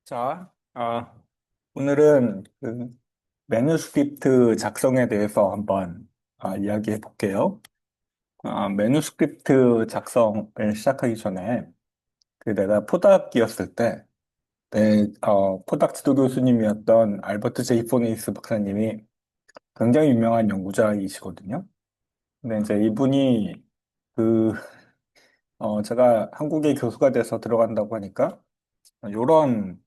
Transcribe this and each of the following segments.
자, 오늘은 그 매뉴스크립트 작성에 대해서 한번 이야기해 볼게요. 매뉴스크립트 작성을 시작하기 전에 내가 포닥이었을 때 포닥 지도 교수님이었던 알버트 제이 포네이스 박사님이 굉장히 유명한 연구자이시거든요. 근데 이제 이분이 그 제가 한국의 교수가 돼서 들어간다고 하니까 이런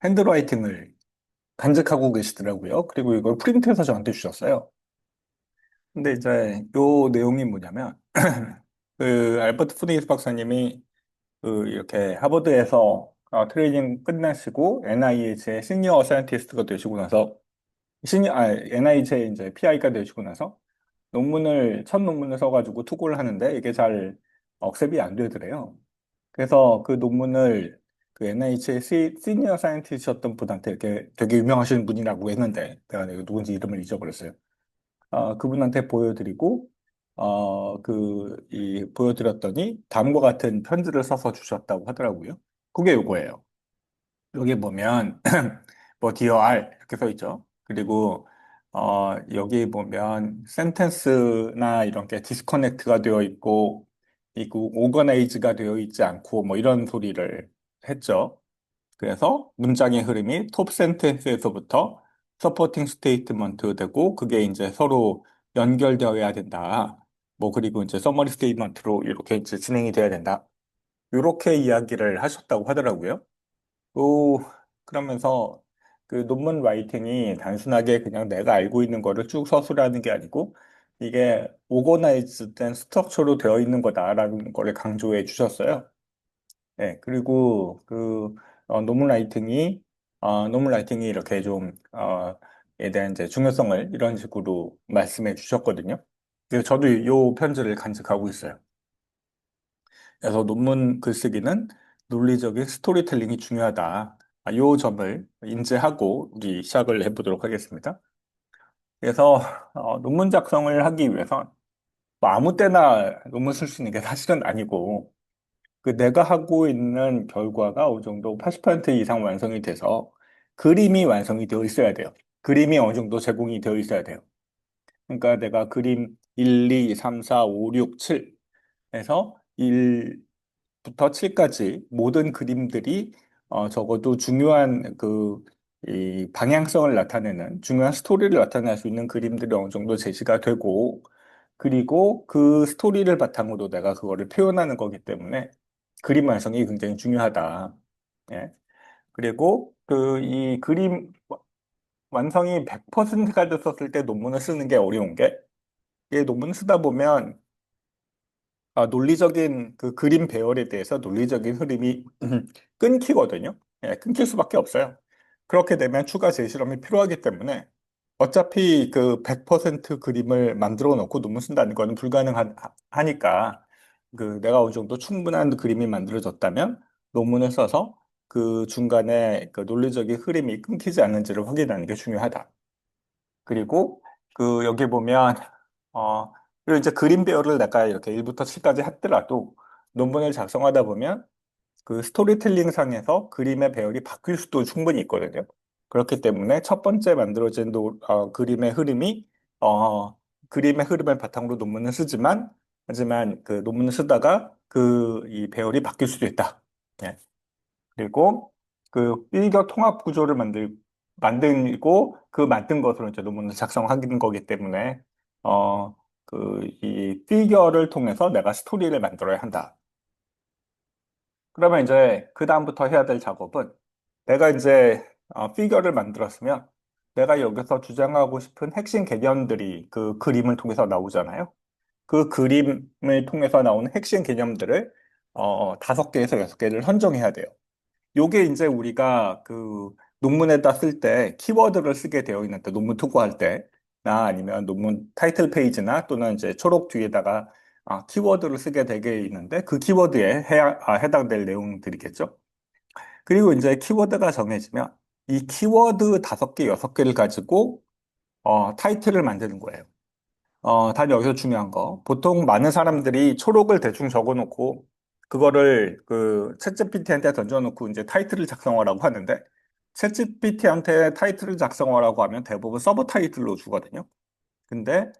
핸드라이팅을 간직하고 계시더라고요. 그리고 이걸 프린트해서 저한테 주셨어요. 근데 이제 요 내용이 뭐냐면, 알버트 푸니스 박사님이 이렇게 하버드에서 트레이닝 끝나시고 NIH의 시니어 사이언티스트가 되시고 나서, NIH의 이제 PI가 되시고 나서 첫 논문을 써가지고 투고를 하는데 이게 잘 억셉이 안 되더래요. 그래서 그 논문을 NIH의 시니어 사이언티스트였던 분한테 이렇게 되게 유명하신 분이라고 했는데 내가 누군지 이름을 잊어버렸어요. 그분한테 보여드리고 보여드렸더니 다음과 같은 편지를 써서 주셨다고 하더라고요. 그게 요거예요. 여기 보면 뭐 dear R 이렇게 써 있죠. 그리고 여기 보면 센텐스나 이런 게 디스커넥트가 되어 있고 오거나이즈가 되어 있지 않고 뭐 이런 소리를 했죠. 그래서 문장의 흐름이 톱 센텐스에서부터 서포팅 스테이트먼트 되고 그게 이제 서로 연결되어야 된다. 뭐 그리고 이제 서머리 스테이트먼트로 이렇게 이제 진행이 돼야 된다. 이렇게 이야기를 하셨다고 하더라고요. 또 그러면서 그 논문 라이팅이 단순하게 그냥 내가 알고 있는 거를 쭉 서술하는 게 아니고 이게 오거나이즈 된 스트럭처로 되어 있는 거다라는 거를 강조해 주셨어요. 네, 그리고 논문 라이팅이 이렇게 에 대한 이제 중요성을 이런 식으로 말씀해 주셨거든요. 그래서 저도 이 편지를 간직하고 있어요. 그래서 논문 글쓰기는 논리적인 스토리텔링이 중요하다. 이 점을 인지하고 우리 시작을 해보도록 하겠습니다. 그래서 논문 작성을 하기 위해선 뭐 아무 때나 논문 쓸 수 있는 게 사실은 아니고 내가 하고 있는 결과가 어느 정도 80% 이상 완성이 돼서 그림이 완성이 되어 있어야 돼요. 그림이 어느 정도 제공이 되어 있어야 돼요. 그러니까 내가 그림 1, 2, 3, 4, 5, 6, 7에서 1부터 7까지 모든 그림들이 적어도 중요한 이 방향성을 나타내는 중요한 스토리를 나타낼 수 있는 그림들이 어느 정도 제시가 되고 그리고 그 스토리를 바탕으로 내가 그거를 표현하는 거기 때문에 그림 완성이 굉장히 중요하다. 예. 그리고 이 그림 완성이 100%가 됐었을 때 논문을 쓰는 게 어려운 게, 이 논문을 쓰다 보면 논리적인 그 그림 배열에 대해서 논리적인 흐름이 끊기거든요. 예, 끊길 수밖에 없어요. 그렇게 되면 추가 재실험이 필요하기 때문에 어차피 그 100% 그림을 만들어 놓고 논문 쓴다는 거는 불가능하니까 내가 어느 정도 충분한 그림이 만들어졌다면 논문을 써서 그 중간에 그 논리적인 흐름이 끊기지 않는지를 확인하는 게 중요하다. 그리고 여기 보면 어 그리고 이제 그림 배열을 내가 이렇게 1부터 7까지 했더라도 논문을 작성하다 보면 그 스토리텔링 상에서 그림의 배열이 바뀔 수도 충분히 있거든요. 그렇기 때문에 첫 번째 만들어진 어, 그림의 흐름을 바탕으로 논문을 쓰지만 하지만 그 논문을 쓰다가 이 배열이 바뀔 수도 있다. 예. 그리고 일격 통합 구조를 만들고 그 만든 것으로 이제 논문을 작성하는 거기 때문에 이 필겨를 통해서 내가 스토리를 만들어야 한다. 그러면 이제 그 다음부터 해야 될 작업은 내가 이제 피겨를 만들었으면 내가 여기서 주장하고 싶은 핵심 개념들이 그 그림을 통해서 나오잖아요. 그 그림을 통해서 나오는 핵심 개념들을 5개에서 6개를 선정해야 돼요. 요게 이제 우리가 논문에다 쓸 때 키워드를 쓰게 되어 있는데 논문 투고할 때나 아니면 논문 타이틀 페이지나 또는 이제 초록 뒤에다가 키워드를 쓰게 되게 있는데 그 키워드에 해당될 내용들이겠죠. 그리고 이제 키워드가 정해지면 이 키워드 5개, 6개를 가지고 타이틀을 만드는 거예요. 단 여기서 중요한 거. 보통 많은 사람들이 초록을 대충 적어놓고 그거를 그 챗GPT한테 던져놓고 이제 타이틀을 작성하라고 하는데 챗GPT한테 타이틀을 작성하라고 하면 대부분 서브 타이틀로 주거든요. 근데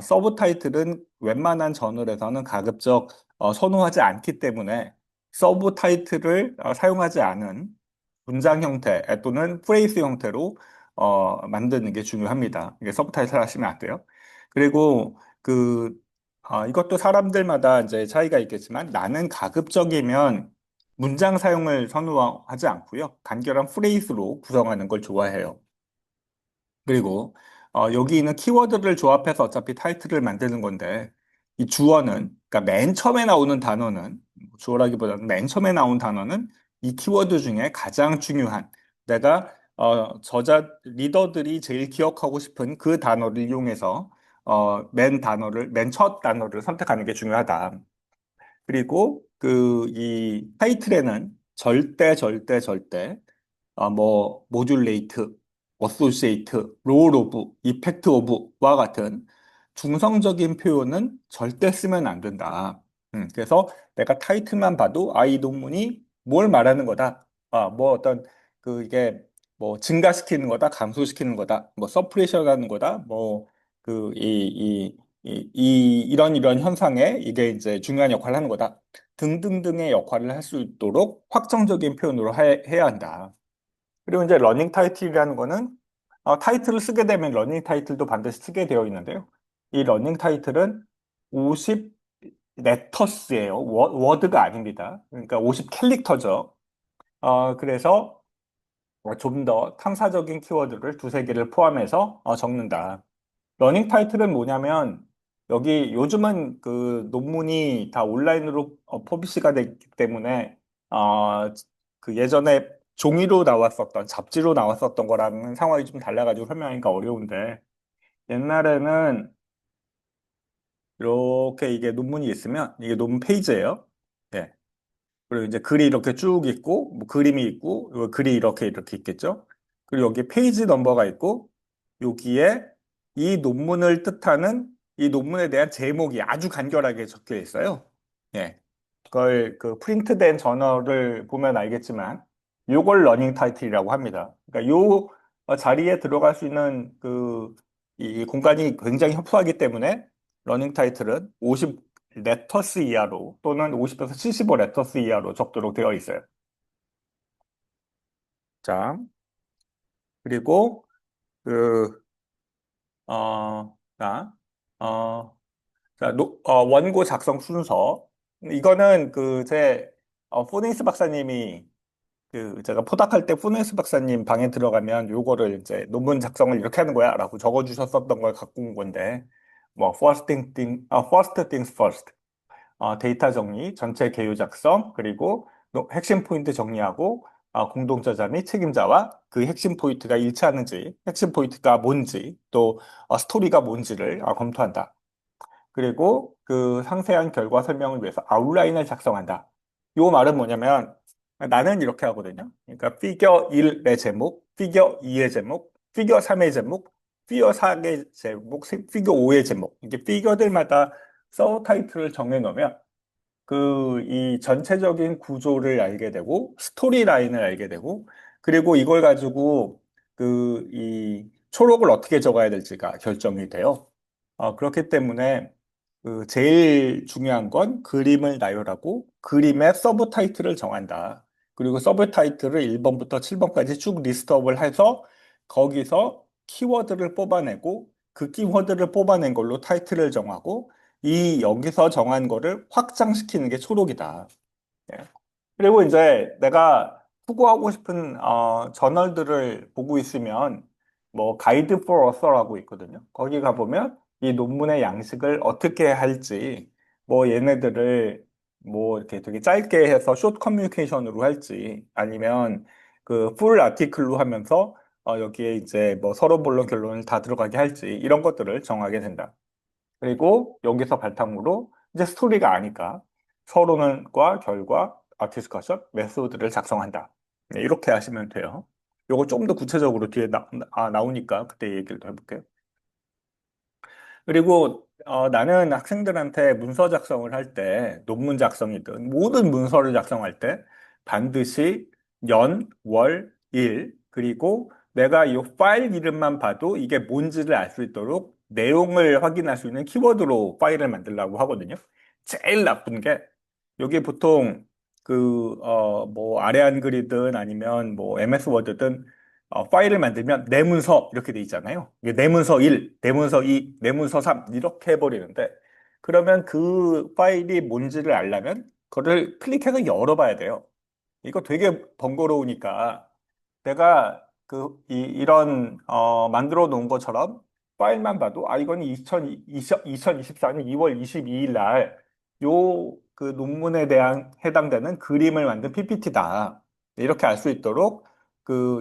서브 타이틀은 웬만한 저널에서는 가급적 선호하지 않기 때문에 서브 타이틀을 사용하지 않은 문장 형태 또는 프레이스 형태로 만드는 게 중요합니다. 이게 서브 타이틀 하시면 안 돼요. 그리고 이것도 사람들마다 이제 차이가 있겠지만 나는 가급적이면 문장 사용을 선호하지 않고요. 간결한 프레이즈로 구성하는 걸 좋아해요. 그리고 여기 있는 키워드를 조합해서 어차피 타이틀을 만드는 건데 이 주어는 그러니까 맨 처음에 나오는 단어는 주어라기보다는 맨 처음에 나온 단어는 이 키워드 중에 가장 중요한 내가 저자 리더들이 제일 기억하고 싶은 그 단어를 이용해서 맨 첫 단어를 선택하는 게 중요하다. 그리고 이 타이틀에는 절대 모듈레이트, 어소시에이트, 롤 오브, 이펙트 오브와 같은 중성적인 표현은 절대 쓰면 안 된다. 그래서 내가 타이틀만 봐도 이 논문이 뭘 말하는 거다. 뭐 어떤 이게 뭐 증가시키는 거다, 감소시키는 거다, 뭐 서프레션 하는 거다, 뭐 이런 현상에 이게 이제 중요한 역할을 하는 거다. 등등등의 역할을 할 수 있도록 확정적인 표현으로 해야 한다. 그리고 이제 러닝 타이틀이라는 거는 타이틀을 쓰게 되면 러닝 타이틀도 반드시 쓰게 되어 있는데요. 이 러닝 타이틀은 50 레터스예요. 워드가 아닙니다. 그러니까 50 캐릭터죠. 그래서 좀 더 탐사적인 키워드를 두세 개를 포함해서 적는다. 러닝 타이틀은 뭐냐면 여기 요즘은 그 논문이 다 온라인으로 퍼비시가 됐기 때문에 어, 그 예전에 종이로 나왔었던 잡지로 나왔었던 거랑은 상황이 좀 달라가지고 설명하기가 어려운데 옛날에는 이렇게 이게 논문이 있으면 이게 논문 페이지예요. 예. 그리고 이제 글이 이렇게 쭉 있고, 뭐 그림이 있고, 요 글이 이렇게 있겠죠? 그리고 여기 페이지 넘버가 있고, 여기에 이 논문을 뜻하는 이 논문에 대한 제목이 아주 간결하게 적혀 있어요. 예. 그걸 그 프린트된 저널을 보면 알겠지만, 요걸 러닝 타이틀이라고 합니다. 그러니까 요 자리에 들어갈 수 있는 이 공간이 굉장히 협소하기 때문에 러닝 타이틀은 50 레터스 이하로 또는 50에서 75 레터스 이하로 적도록 되어 있어요. 자, 그리고 그, 자, 어, 원고 작성 순서. 이거는 포네이스 박사님이 제가 포닥할 때 포네이스 박사님 방에 들어가면 요거를 이제 논문 작성을 이렇게 하는 거야 라고 적어주셨었던 걸 갖고 온 건데, 뭐, first things first. 데이터 정리, 전체 개요 작성, 그리고 핵심 포인트 정리하고 공동저자 및 책임자와 그 핵심 포인트가 일치하는지, 핵심 포인트가 뭔지, 또 스토리가 뭔지를 검토한다. 그리고 그 상세한 결과 설명을 위해서 아웃라인을 작성한다. 요 말은 뭐냐면 나는 이렇게 하거든요. 그러니까 피겨 1의 제목, 피겨 2의 제목, 피겨 3의 제목, 피겨 4의 제목, 피겨 5의 제목. 이게 피겨들마다 서 타이틀을 정해 놓으면 이 전체적인 구조를 알게 되고, 스토리 라인을 알게 되고, 그리고 이걸 가지고 이 초록을 어떻게 적어야 될지가 결정이 돼요. 그렇기 때문에 제일 중요한 건 그림을 나열하고 그림의 서브 타이틀을 정한다. 그리고 서브 타이틀을 1번부터 7번까지 쭉 리스트업을 해서 거기서 키워드를 뽑아내고 그 키워드를 뽑아낸 걸로 타이틀을 정하고 이 여기서 정한 거를 확장시키는 게 초록이다. 예. 그리고 이제 내가 후보하고 싶은 저널들을 보고 있으면 뭐 가이드 for author라고 있거든요. 거기 가보면 이 논문의 양식을 어떻게 할지 뭐 얘네들을 뭐 이렇게 되게 짧게 해서 숏 커뮤니케이션으로 할지 아니면 그 풀 아티클로 하면서 여기에 이제 뭐 서로 본론 결론을 다 들어가게 할지 이런 것들을 정하게 된다. 그리고 여기서 바탕으로 이제 스토리가 아니까 서론과 결과, 디스커션, 메소드를 작성한다. 네, 이렇게 하시면 돼요. 요거 조금 더 구체적으로 뒤에 나오니까 그때 얘기를 더 해볼게요. 그리고 나는 학생들한테 문서 작성을 할 때, 논문 작성이든 모든 문서를 작성할 때 반드시 연, 월, 일, 그리고 내가 이 파일 이름만 봐도 이게 뭔지를 알 수 있도록 내용을 확인할 수 있는 키워드로 파일을 만들려고 하거든요. 제일 나쁜 게 여기 보통 뭐 아래 한글이든 아니면 뭐 MS 워드든 파일을 만들면 내 문서 이렇게 돼 있잖아요. 이게 내 문서 1, 내 문서 2, 내 문서 3 이렇게 해버리는데 그러면 그 파일이 뭔지를 알려면 그거를 클릭해서 열어봐야 돼요. 이거 되게 번거로우니까 내가 이런 만들어 놓은 것처럼 파일만 봐도 아 이건 2024년 2월 22일 날 요 그 논문에 대한 해당되는 그림을 만든 PPT다. 이렇게 알 수 있도록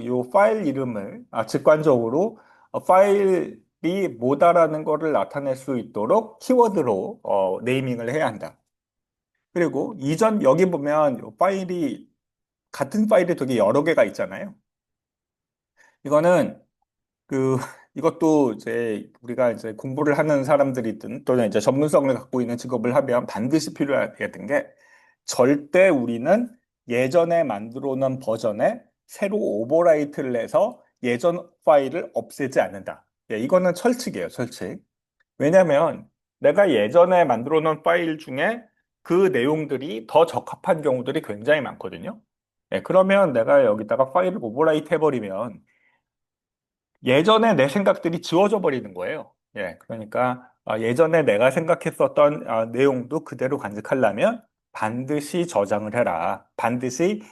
요 파일 이름을 직관적으로 파일이 뭐다라는 거를 나타낼 수 있도록 키워드로 네이밍을 해야 한다. 그리고 이전 여기 보면 요 파일이 같은 파일이 되게 여러 개가 있잖아요. 이거는 그 이것도 이제 우리가 이제 공부를 하는 사람들이든 또는 이제 전문성을 갖고 있는 직업을 하면 반드시 필요하게 된 게 절대 우리는 예전에 만들어 놓은 버전에 새로 오버라이트를 해서 예전 파일을 없애지 않는다. 예, 이거는 철칙이에요, 철칙. 왜냐하면 내가 예전에 만들어 놓은 파일 중에 그 내용들이 더 적합한 경우들이 굉장히 많거든요. 예, 그러면 내가 여기다가 파일을 오버라이트 해버리면 예전에 내 생각들이 지워져 버리는 거예요. 예, 그러니까 예전에 내가 생각했었던 내용도 그대로 간직하려면 반드시 저장을 해라. 반드시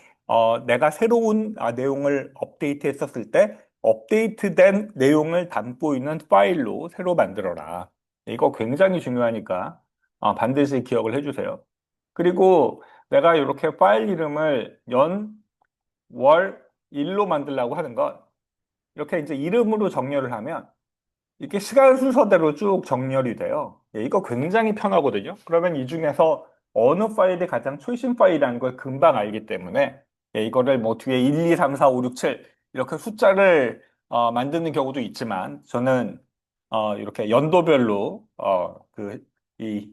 내가 새로운 내용을 업데이트했었을 때 업데이트된 내용을 담고 있는 파일로 새로 만들어라. 이거 굉장히 중요하니까 반드시 기억을 해주세요. 그리고 내가 이렇게 파일 이름을 연, 월, 일로 만들려고 하는 건 이렇게 이제 이름으로 정렬을 하면 이게 시간 순서대로 쭉 정렬이 돼요. 예, 이거 굉장히 편하거든요. 그러면 이 중에서 어느 파일이 가장 최신 파일이라는 걸 금방 알기 때문에 이거를 뭐 뒤에 1, 2, 3, 4, 5, 6, 7 이렇게 숫자를 만드는 경우도 있지만 저는 이렇게 연도별로 이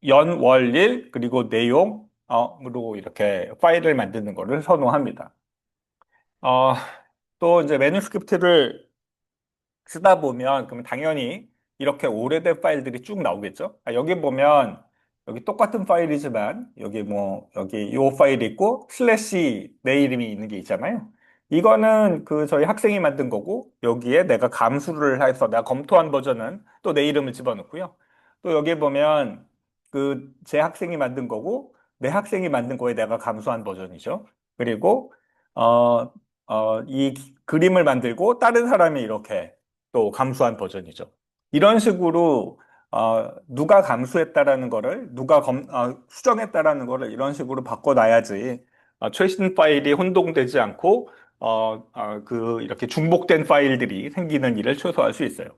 연, 월, 일 그리고 내용으로 이렇게 파일을 만드는 거를 선호합니다. 어, 또 이제 매뉴스크립트를 쓰다 보면 그러면 당연히 이렇게 오래된 파일들이 쭉 나오겠죠. 여기 보면 여기 똑같은 파일이지만 여기 요 파일이 있고 슬래시 내 이름이 있는 게 있잖아요. 이거는 저희 학생이 만든 거고 여기에 내가 감수를 해서 내가 검토한 버전은 또 내 이름을 집어넣고요. 또 여기 보면 제 학생이 만든 거고 내 학생이 만든 거에 내가 감수한 버전이죠. 그리고 어, 이 그림을 만들고 다른 사람이 이렇게 또 감수한 버전이죠. 이런 식으로 누가 감수했다라는 거를 수정했다라는 거를 이런 식으로 바꿔놔야지 최신 파일이 혼동되지 않고 이렇게 중복된 파일들이 생기는 일을 최소화할 수 있어요.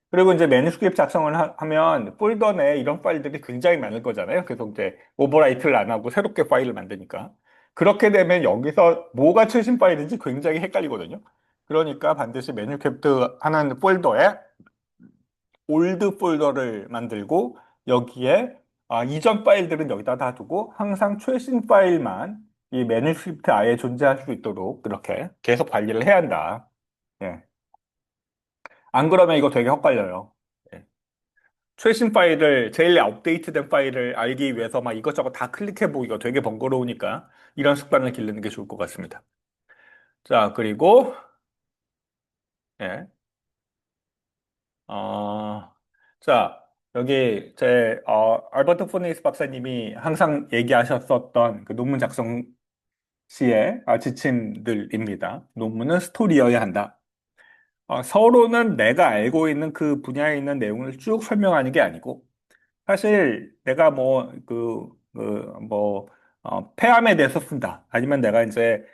그리고 이제 매니스크립트 작성을 하면 폴더 내에 이런 파일들이 굉장히 많을 거잖아요. 그래서 이제 오버라이트를 안 하고 새롭게 파일을 만드니까. 그렇게 되면 여기서 뭐가 최신 파일인지 굉장히 헷갈리거든요. 그러니까 반드시 매니스크립트 하는 폴더에 올드 폴더를 만들고 여기에 이전 파일들은 여기다 다 두고 항상 최신 파일만 이 매니스크립트 아예 존재할 수 있도록 그렇게 계속 관리를 해야 한다. 예. 안 그러면 이거 되게 헷갈려요. 예. 최신 파일을, 제일 업데이트된 파일을 알기 위해서 막 이것저것 다 클릭해보기가 되게 번거로우니까 이런 습관을 기르는 게 좋을 것 같습니다. 자, 그리고, 예, 어, 자, 여기 알버트 포니스 박사님이 항상 얘기하셨었던 그 논문 작성 시의 지침들입니다. 논문은 스토리여야 한다. 서로는 내가 알고 있는 그 분야에 있는 내용을 쭉 설명하는 게 아니고, 사실 내가 폐암에 대해서 쓴다. 아니면 내가 이제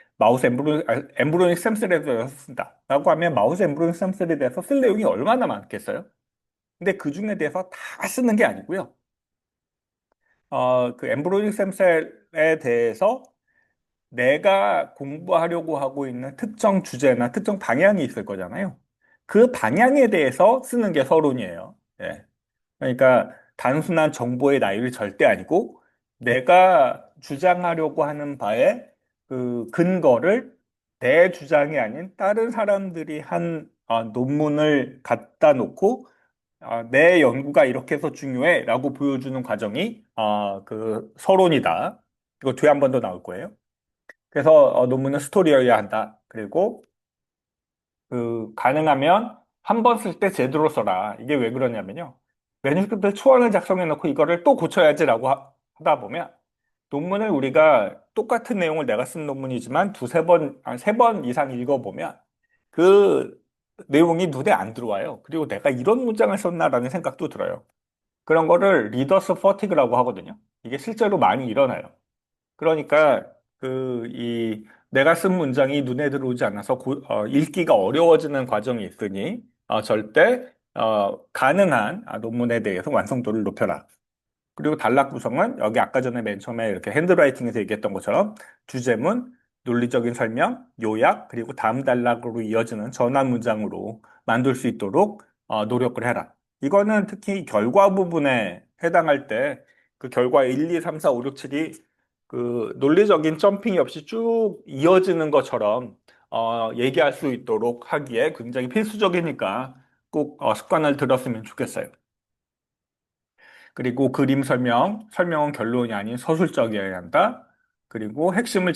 엠브로닉 스템셀에 대해서 쓴다. 라고 하면 마우스 엠브로닉 스템셀에 대해서 쓸 내용이 얼마나 많겠어요? 근데 그 중에 대해서 다 쓰는 게 아니고요. 그 엠브로닉 스템셀에 대해서 내가 공부하려고 하고 있는 특정 주제나 특정 방향이 있을 거잖아요. 그 방향에 대해서 쓰는 게 서론이에요. 예. 그러니까 단순한 정보의 나열이 절대 아니고 내가 주장하려고 하는 바에 그 근거를 내 주장이 아닌 다른 사람들이 한 논문을 갖다 놓고 내 연구가 이렇게 해서 중요해라고 보여주는 과정이 그 서론이다. 이거 뒤에 한 번 더 나올 거예요. 그래서 논문은 스토리여야 한다. 그리고 그 가능하면 한 번 쓸 때 제대로 써라. 이게 왜 그러냐면요. 매뉴스크립트 초안을 작성해 놓고 이거를 또 고쳐야지라고 하다 보면 논문을 우리가 똑같은 내용을 내가 쓴 논문이지만 두세 번, 세 번 이상 읽어보면 그 내용이 눈에 안 들어와요. 그리고 내가 이런 문장을 썼나라는 생각도 들어요. 그런 거를 리더스 퍼티그라고 하거든요. 이게 실제로 많이 일어나요. 그러니까 내가 쓴 문장이 눈에 들어오지 않아서 읽기가 어려워지는 과정이 있으니 절대 가능한 논문에 대해서 완성도를 높여라. 그리고 단락 구성은 여기 아까 전에 맨 처음에 이렇게 핸드라이팅에서 얘기했던 것처럼 주제문, 논리적인 설명, 요약, 그리고 다음 단락으로 이어지는 전환 문장으로 만들 수 있도록 노력을 해라. 이거는 특히 결과 부분에 해당할 때 그 결과 1, 2, 3, 4, 5, 6, 7이 그 논리적인 점핑이 없이 쭉 이어지는 것처럼 얘기할 수 있도록 하기에 굉장히 필수적이니까 꼭 습관을 들었으면 좋겠어요. 그리고 그림 설명, 설명은 결론이 아닌 서술적이어야 한다. 그리고 핵심을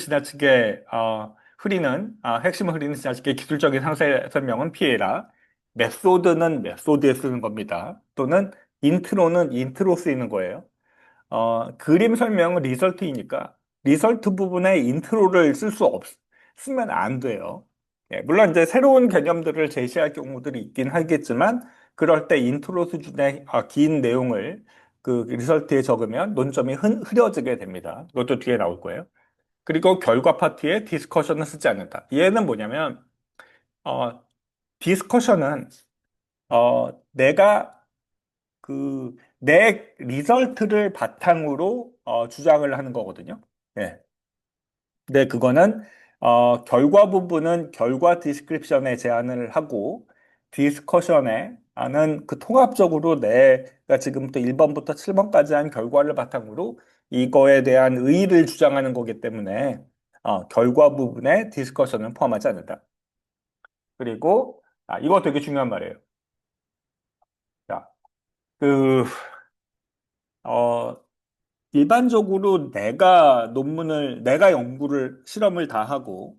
흐리는 지나치게 기술적인 상세 설명은 피해라. 메소드는 메소드에 쓰는 겁니다. 또는 인트로는 인트로 쓰이는 거예요. 그림 설명은 리설트이니까 리설트 부분에 인트로를 쓰면 안 돼요. 예, 물론 이제 새로운 개념들을 제시할 경우들이 있긴 하겠지만 그럴 때 인트로 수준의 긴 내용을 그 리설트에 적으면 논점이 흐려지게 됩니다. 이것도 뒤에 나올 거예요. 그리고 결과 파트에 디스커션을 쓰지 않는다. 얘는 뭐냐면 어, 디스커션은 내가 내 리설트를 바탕으로 주장을 하는 거거든요. 예. 근데 그거는 결과 부분은 결과 디스크립션에 제한을 하고 디스커션에 하는 그 통합적으로 내가 지금부터 1번부터 7번까지 한 결과를 바탕으로 이거에 대한 의의를 주장하는 거기 때문에 결과 부분에 디스커션은 포함하지 않는다. 그리고 이거 되게 중요한 말이에요. 자, 그 어, 일반적으로 내가 연구를, 실험을 다 하고,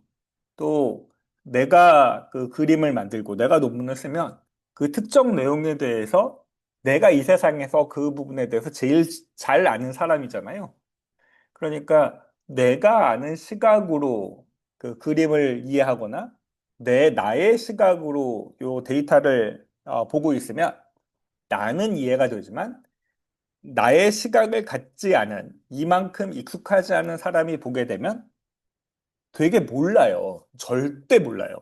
또 내가 그 그림을 만들고, 내가 논문을 쓰면 그 특정 내용에 대해서 내가 이 세상에서 그 부분에 대해서 제일 잘 아는 사람이잖아요. 그러니까 내가 아는 시각으로 그 그림을 이해하거나 나의 시각으로 요 데이터를 보고 있으면 나는 이해가 되지만 나의 시각을 갖지 않은 이만큼 익숙하지 않은 사람이 보게 되면 되게 몰라요. 절대 몰라요.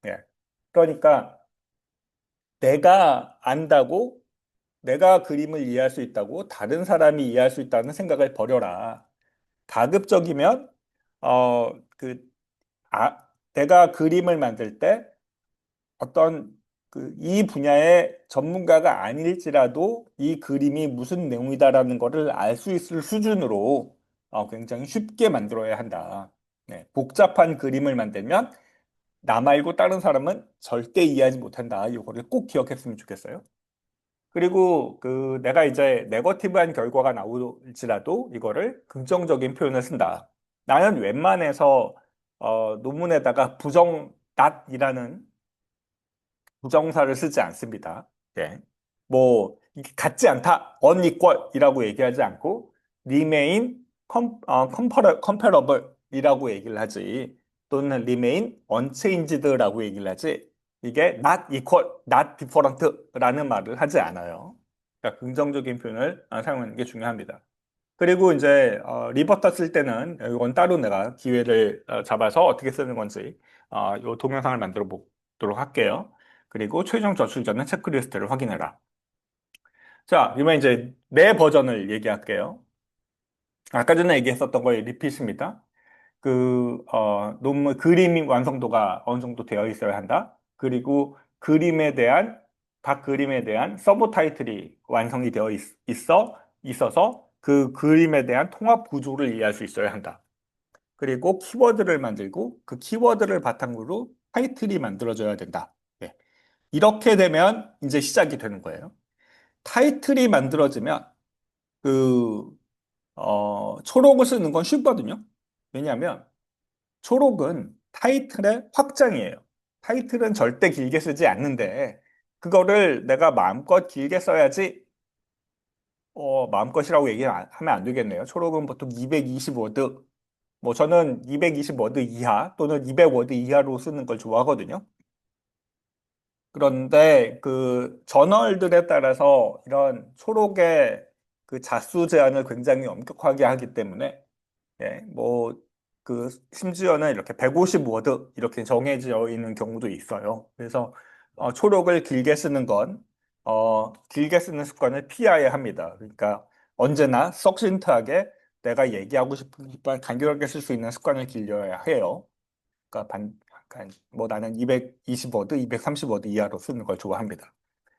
예. 그러니까 내가 안다고 내가 그림을 이해할 수 있다고 다른 사람이 이해할 수 있다는 생각을 버려라. 가급적이면 어, 그, 내가 그림을 만들 때 어떤 이 분야의 전문가가 아닐지라도 이 그림이 무슨 내용이다라는 것을 알 수 있을 수준으로 굉장히 쉽게 만들어야 한다. 네, 복잡한 그림을 만들면 나 말고 다른 사람은 절대 이해하지 못한다. 이거를 꼭 기억했으면 좋겠어요. 그리고 내가 이제 네거티브한 결과가 나올지라도 이거를 긍정적인 표현을 쓴다. 나는 웬만해서 논문에다가 not이라는 부정사를 쓰지 않습니다. 예. 뭐 이게 같지 않다, unequal이라고 얘기하지 않고 remain comparable이라고 얘기를 하지 또는 remain unchanged라고 얘기를 하지 이게 not equal, not different라는 말을 하지 않아요. 그러니까 긍정적인 표현을 사용하는 게 중요합니다. 그리고 이제 리버터 쓸 때는 이건 따로 내가 기회를 잡아서 어떻게 쓰는 건지 이 동영상을 만들어 보도록 할게요. 그리고 최종 저출 전에 체크리스트를 확인해라. 자, 이번에 이제 내 버전을 얘기할게요. 아까 전에 얘기했었던 거의 리핏입니다. 논문 그림 완성도가 어느 정도 되어 있어야 한다. 그리고 그림에 대한 각 그림에 대한 서브 타이틀이 완성이 되어 있어서 그 그림에 대한 통합 구조를 이해할 수 있어야 한다. 그리고 키워드를 만들고 그 키워드를 바탕으로 타이틀이 만들어져야 된다. 예. 이렇게 되면 이제 시작이 되는 거예요. 타이틀이 만들어지면 그 초록을 쓰는 건 쉽거든요. 왜냐하면 초록은 타이틀의 확장이에요. 타이틀은 절대 길게 쓰지 않는데 그거를 내가 마음껏 길게 써야지 마음껏이라고 하면 안 되겠네요. 초록은 보통 220워드, 뭐 저는 220워드 이하 또는 200워드 이하로 쓰는 걸 좋아하거든요. 그런데 그 저널들에 따라서 이런 초록의 그 자수 제한을 굉장히 엄격하게 하기 때문에 예, 뭐, 심지어는 이렇게 150워드 이렇게 정해져 있는 경우도 있어요. 그래서, 초록을 길게 쓰는 습관을 피해야 합니다. 그러니까 언제나 석신트하게 내가 얘기하고 싶은 간결하게 쓸 수 있는 습관을 길려야 해요. 그러니까 뭐 나는 220워드, 230워드 이하로 쓰는 걸 좋아합니다.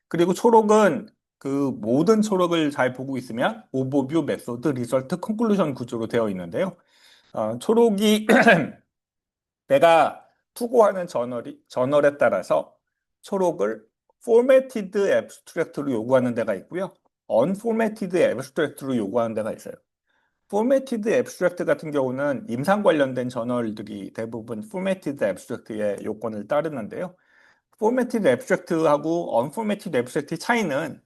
그리고 초록은 그 모든 초록을 잘 보고 있으면 오버뷰, 메소드, 리설트, 컨클루전 구조로 되어 있는데요. 초록이 내가 투고하는 저널에 따라서 초록을 포매티드 앱스트랙트로 요구하는 데가 있고요. 언포매티드 앱스트랙트로 요구하는 데가 있어요. 포매티드 앱스트랙트 같은 경우는 임상 관련된 저널들이 대부분 포매티드 앱스트랙트의 요건을 따르는데요. 포매티드 앱스트랙트하고 언포매티드 앱스트랙트의 차이는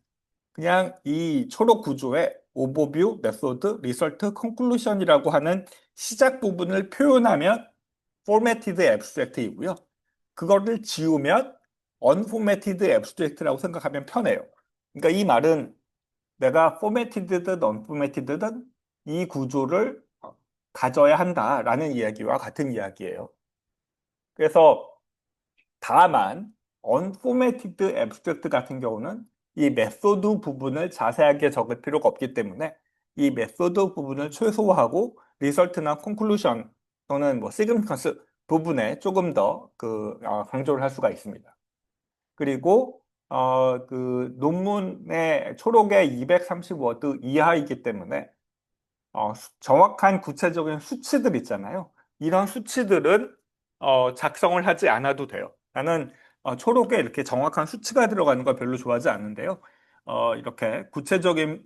그냥 이 초록 구조에 오버뷰, 메소드, 리설트, 컨클루션이라고 하는 시작 부분을 표현하면 포매티드 앱스트랙트이고요. 그거를 지우면 언포매티드 앱스트랙트라고 생각하면 편해요. 그러니까 이 말은 내가 포매티드든 언포매티드든 이 구조를 가져야 한다라는 이야기와 같은 이야기예요. 그래서 다만 unformatted abstract 같은 경우는 이 메소드 부분을 자세하게 적을 필요가 없기 때문에 이 메소드 부분을 최소화하고 리설트나 콘클루션 또는 뭐 시그니컨스 부분에 조금 더 강조를 할 수가 있습니다. 그리고 그 논문의 초록의 230워드 이하이기 때문에 정확한 구체적인 수치들 있잖아요. 이런 수치들은 작성을 하지 않아도 돼요. 나는 초록에 이렇게 정확한 수치가 들어가는 걸 별로 좋아하지 않는데요. 이렇게 구체적인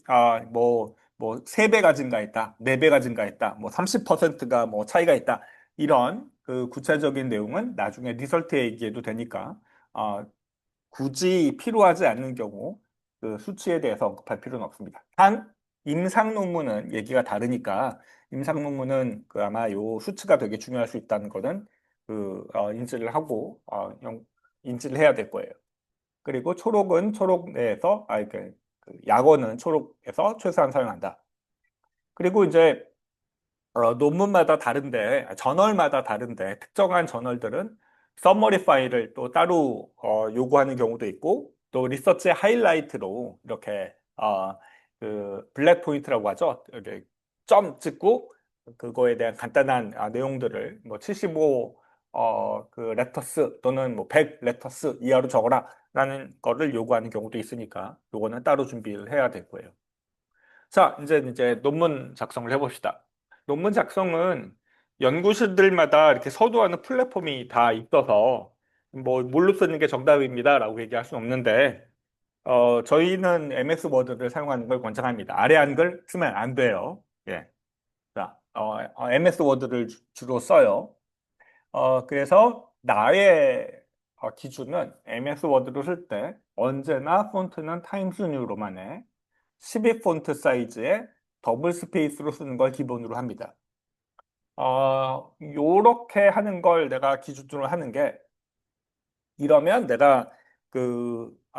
뭐 3배가 증가했다, 4배가 증가했다, 뭐 30%가 뭐 차이가 있다. 이런 그 구체적인 내용은 나중에 리설트에 얘기해도 되니까 어, 굳이 필요하지 않는 경우 그 수치에 대해서 언급할 필요는 없습니다. 단 임상 논문은 얘기가 다르니까 임상 논문은 그 아마 요 수치가 되게 중요할 수 있다는 거는 인지를 하고 인지를 해야 될 거예요. 그리고 초록은 초록 내에서 약어는 초록에서 최소한 사용한다. 그리고 이제 논문마다 다른데, 저널마다 다른데, 특정한 저널들은 서머리 파일을 또 따로 요구하는 경우도 있고, 또 리서치 하이라이트로 이렇게 블랙 포인트라고 하죠. 이렇게 점 찍고 그거에 대한 간단한 내용들을 뭐 75 레터스 또는 뭐 100 레터스 이하로 적어라라는 거를 요구하는 경우도 있으니까 요거는 따로 준비를 해야 될 거예요. 자, 이제 논문 작성을 해봅시다. 논문 작성은 연구실들마다 이렇게 서두하는 플랫폼이 다 있어서 뭐 뭘로 쓰는 게 정답입니다라고 얘기할 수는 없는데 저희는 MS 워드를 사용하는 걸 권장합니다. 아래 한글 쓰면 안 돼요. 예. 자, MS 워드를 주로 써요. 그래서 나의 기준은 MS 워드로 쓸 때 언제나 폰트는 타임스 뉴로만 해. 12 폰트 사이즈의 더블 스페이스로 쓰는 걸 기본으로 합니다. 요렇게 하는 걸 내가 기준으로 하는 게 이러면 내가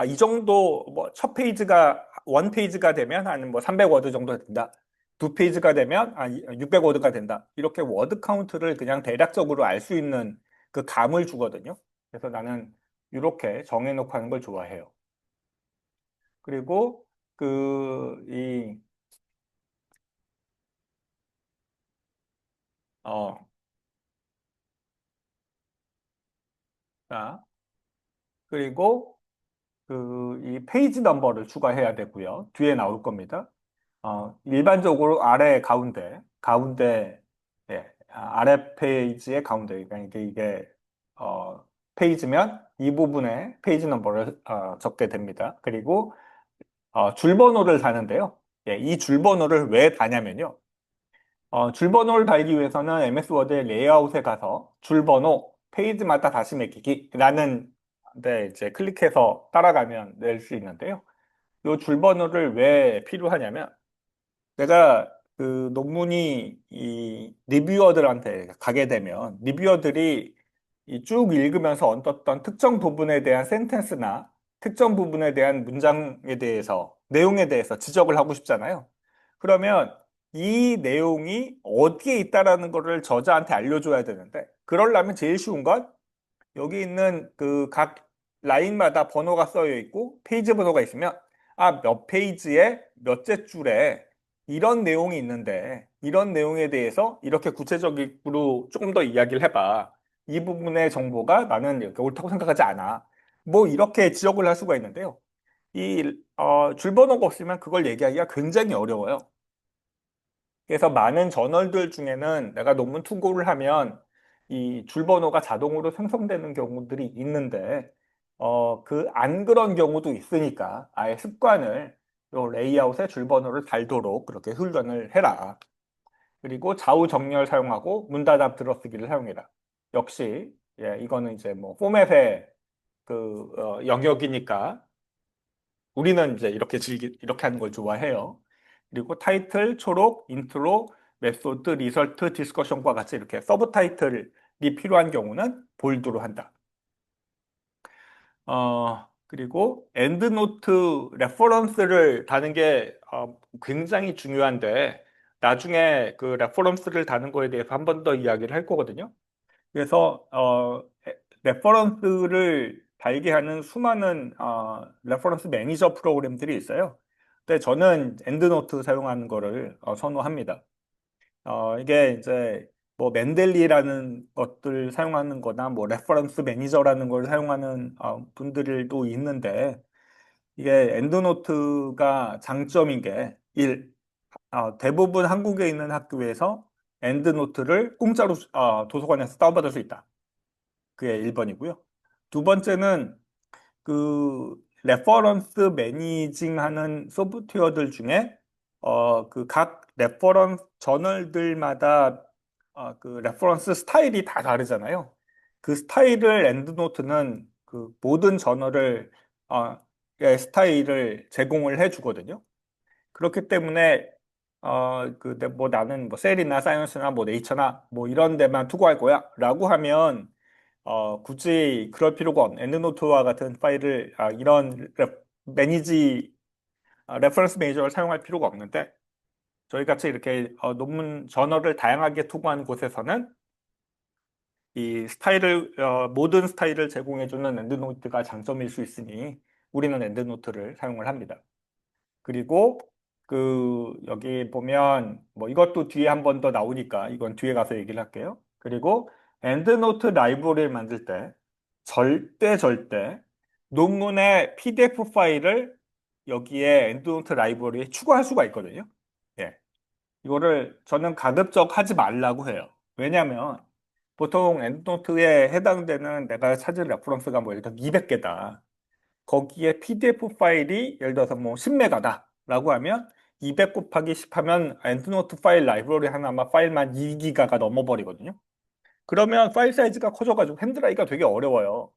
이 정도 뭐 첫 페이지가 원 페이지가 되면 한 뭐 300워드 정도 된다. 두 페이지가 되면 600워드가 된다. 이렇게 워드 카운트를 그냥 대략적으로 알 수 있는 그 감을 주거든요. 그래서 나는 이렇게 정해놓고 하는 걸 좋아해요. 그리고 그, 이, 어, 자, 그리고 이 페이지 넘버를 추가해야 되고요. 뒤에 나올 겁니다. 일반적으로 아래 가운데, 예, 아래 페이지의 가운데, 그러니까 이게, 어, 페이지면 이 부분에 페이지 넘버를 적게 됩니다. 그리고 줄번호를 다는데요. 예, 이 줄번호를 왜 다냐면요. 줄번호를 달기 위해서는 MS 워드의 레이아웃에 가서 줄번호, 페이지마다 다시 매기기라는 데 이제 클릭해서 따라가면 낼 수 있는데요. 이 줄번호를 왜 필요하냐면 내가 그 논문이 이 리뷰어들한테 가게 되면 리뷰어들이 이 쭉 읽으면서 어떤 특정 부분에 대한 센텐스나 특정 부분에 대한 문장에 대해서 내용에 대해서 지적을 하고 싶잖아요. 그러면 이 내용이 어디에 있다라는 거를 저자한테 알려줘야 되는데 그러려면 제일 쉬운 건 여기 있는 그 각 라인마다 번호가 써여 있고 페이지 번호가 있으면 몇 페이지에 몇째 줄에 이런 내용이 있는데 이런 내용에 대해서 이렇게 구체적으로 조금 더 이야기를 해봐. 이 부분의 정보가 나는 이렇게 옳다고 생각하지 않아. 뭐 이렇게 지적을 할 수가 있는데요. 이 줄번호가 없으면 그걸 얘기하기가 굉장히 어려워요. 그래서 많은 저널들 중에는 내가 논문 투고를 하면 이 줄번호가 자동으로 생성되는 경우들이 있는데, 안 그런 경우도 있으니까 아예 습관을 요 레이아웃에 줄번호를 달도록 그렇게 훈련을 해라. 그리고 좌우 정렬 사용하고 문 닫아 들어쓰기를 사용해라. 역시, 예, 이거는 이제 뭐 포맷의 영역이니까 우리는 이제 이렇게 하는 걸 좋아해요. 그리고 타이틀, 초록, 인트로, 메소드, 리설트, 디스커션과 같이 이렇게 서브 타이틀이 필요한 경우는 볼드로 한다. 그리고 엔드노트 레퍼런스를 다는 게 굉장히 중요한데 나중에 그 레퍼런스를 다는 거에 대해서 한 번 더 이야기를 할 거거든요. 그래서 레퍼런스를 달게 하는 수많은 레퍼런스 매니저 프로그램들이 있어요. 근데 저는 엔드노트 사용하는 거를 선호합니다. 이게 이제 뭐 맨델리라는 것들 사용하는 거나 뭐 레퍼런스 매니저라는 걸 사용하는 분들도 있는데 이게 엔드노트가 장점인 게 대부분 한국에 있는 학교에서 엔드노트를 공짜로 도서관에서 다운받을 수 있다. 그게 1번이고요. 두 번째는 레퍼런스 매니징 하는 소프트웨어들 중에 그 각 레퍼런스 저널들마다 그 레퍼런스 스타일이 다 다르잖아요. 그 스타일을 엔드노트는 그 모든 저널을 의 스타일을 제공을 해주거든요. 그렇기 때문에 뭐 나는 뭐 셀이나 사이언스나 뭐 네이처나 뭐 이런 데만 투고할 거야라고 하면 굳이 그럴 필요가 엔드노트와 같은 파일을 이런 레퍼런스 매니저를 사용할 필요가 없는데 저희 같이 이렇게 논문 저널을 다양하게 투고하는 곳에서는 이 모든 스타일을 제공해주는 엔드노트가 장점일 수 있으니 우리는 엔드노트를 사용을 합니다. 그리고 여기 보면 뭐 이것도 뒤에 한 번 더 나오니까 이건 뒤에 가서 얘기를 할게요. 그리고 엔드노트 라이브러리를 만들 때 절대 논문의 PDF 파일을 여기에 엔드노트 라이브러리에 추가할 수가 있거든요. 예. 이거를 저는 가급적 하지 말라고 해요. 왜냐하면 보통 엔드노트에 해당되는 내가 찾은 레퍼런스가 뭐 예를 들어 200개다. 거기에 PDF 파일이 예를 들어서 뭐 10메가다 라고 하면 200 곱하기 10 하면 엔드노트 파일 라이브러리 하나만 파일만 2기가가 넘어버리거든요. 그러면 파일 사이즈가 커져가지고 핸들하기가 되게 어려워요.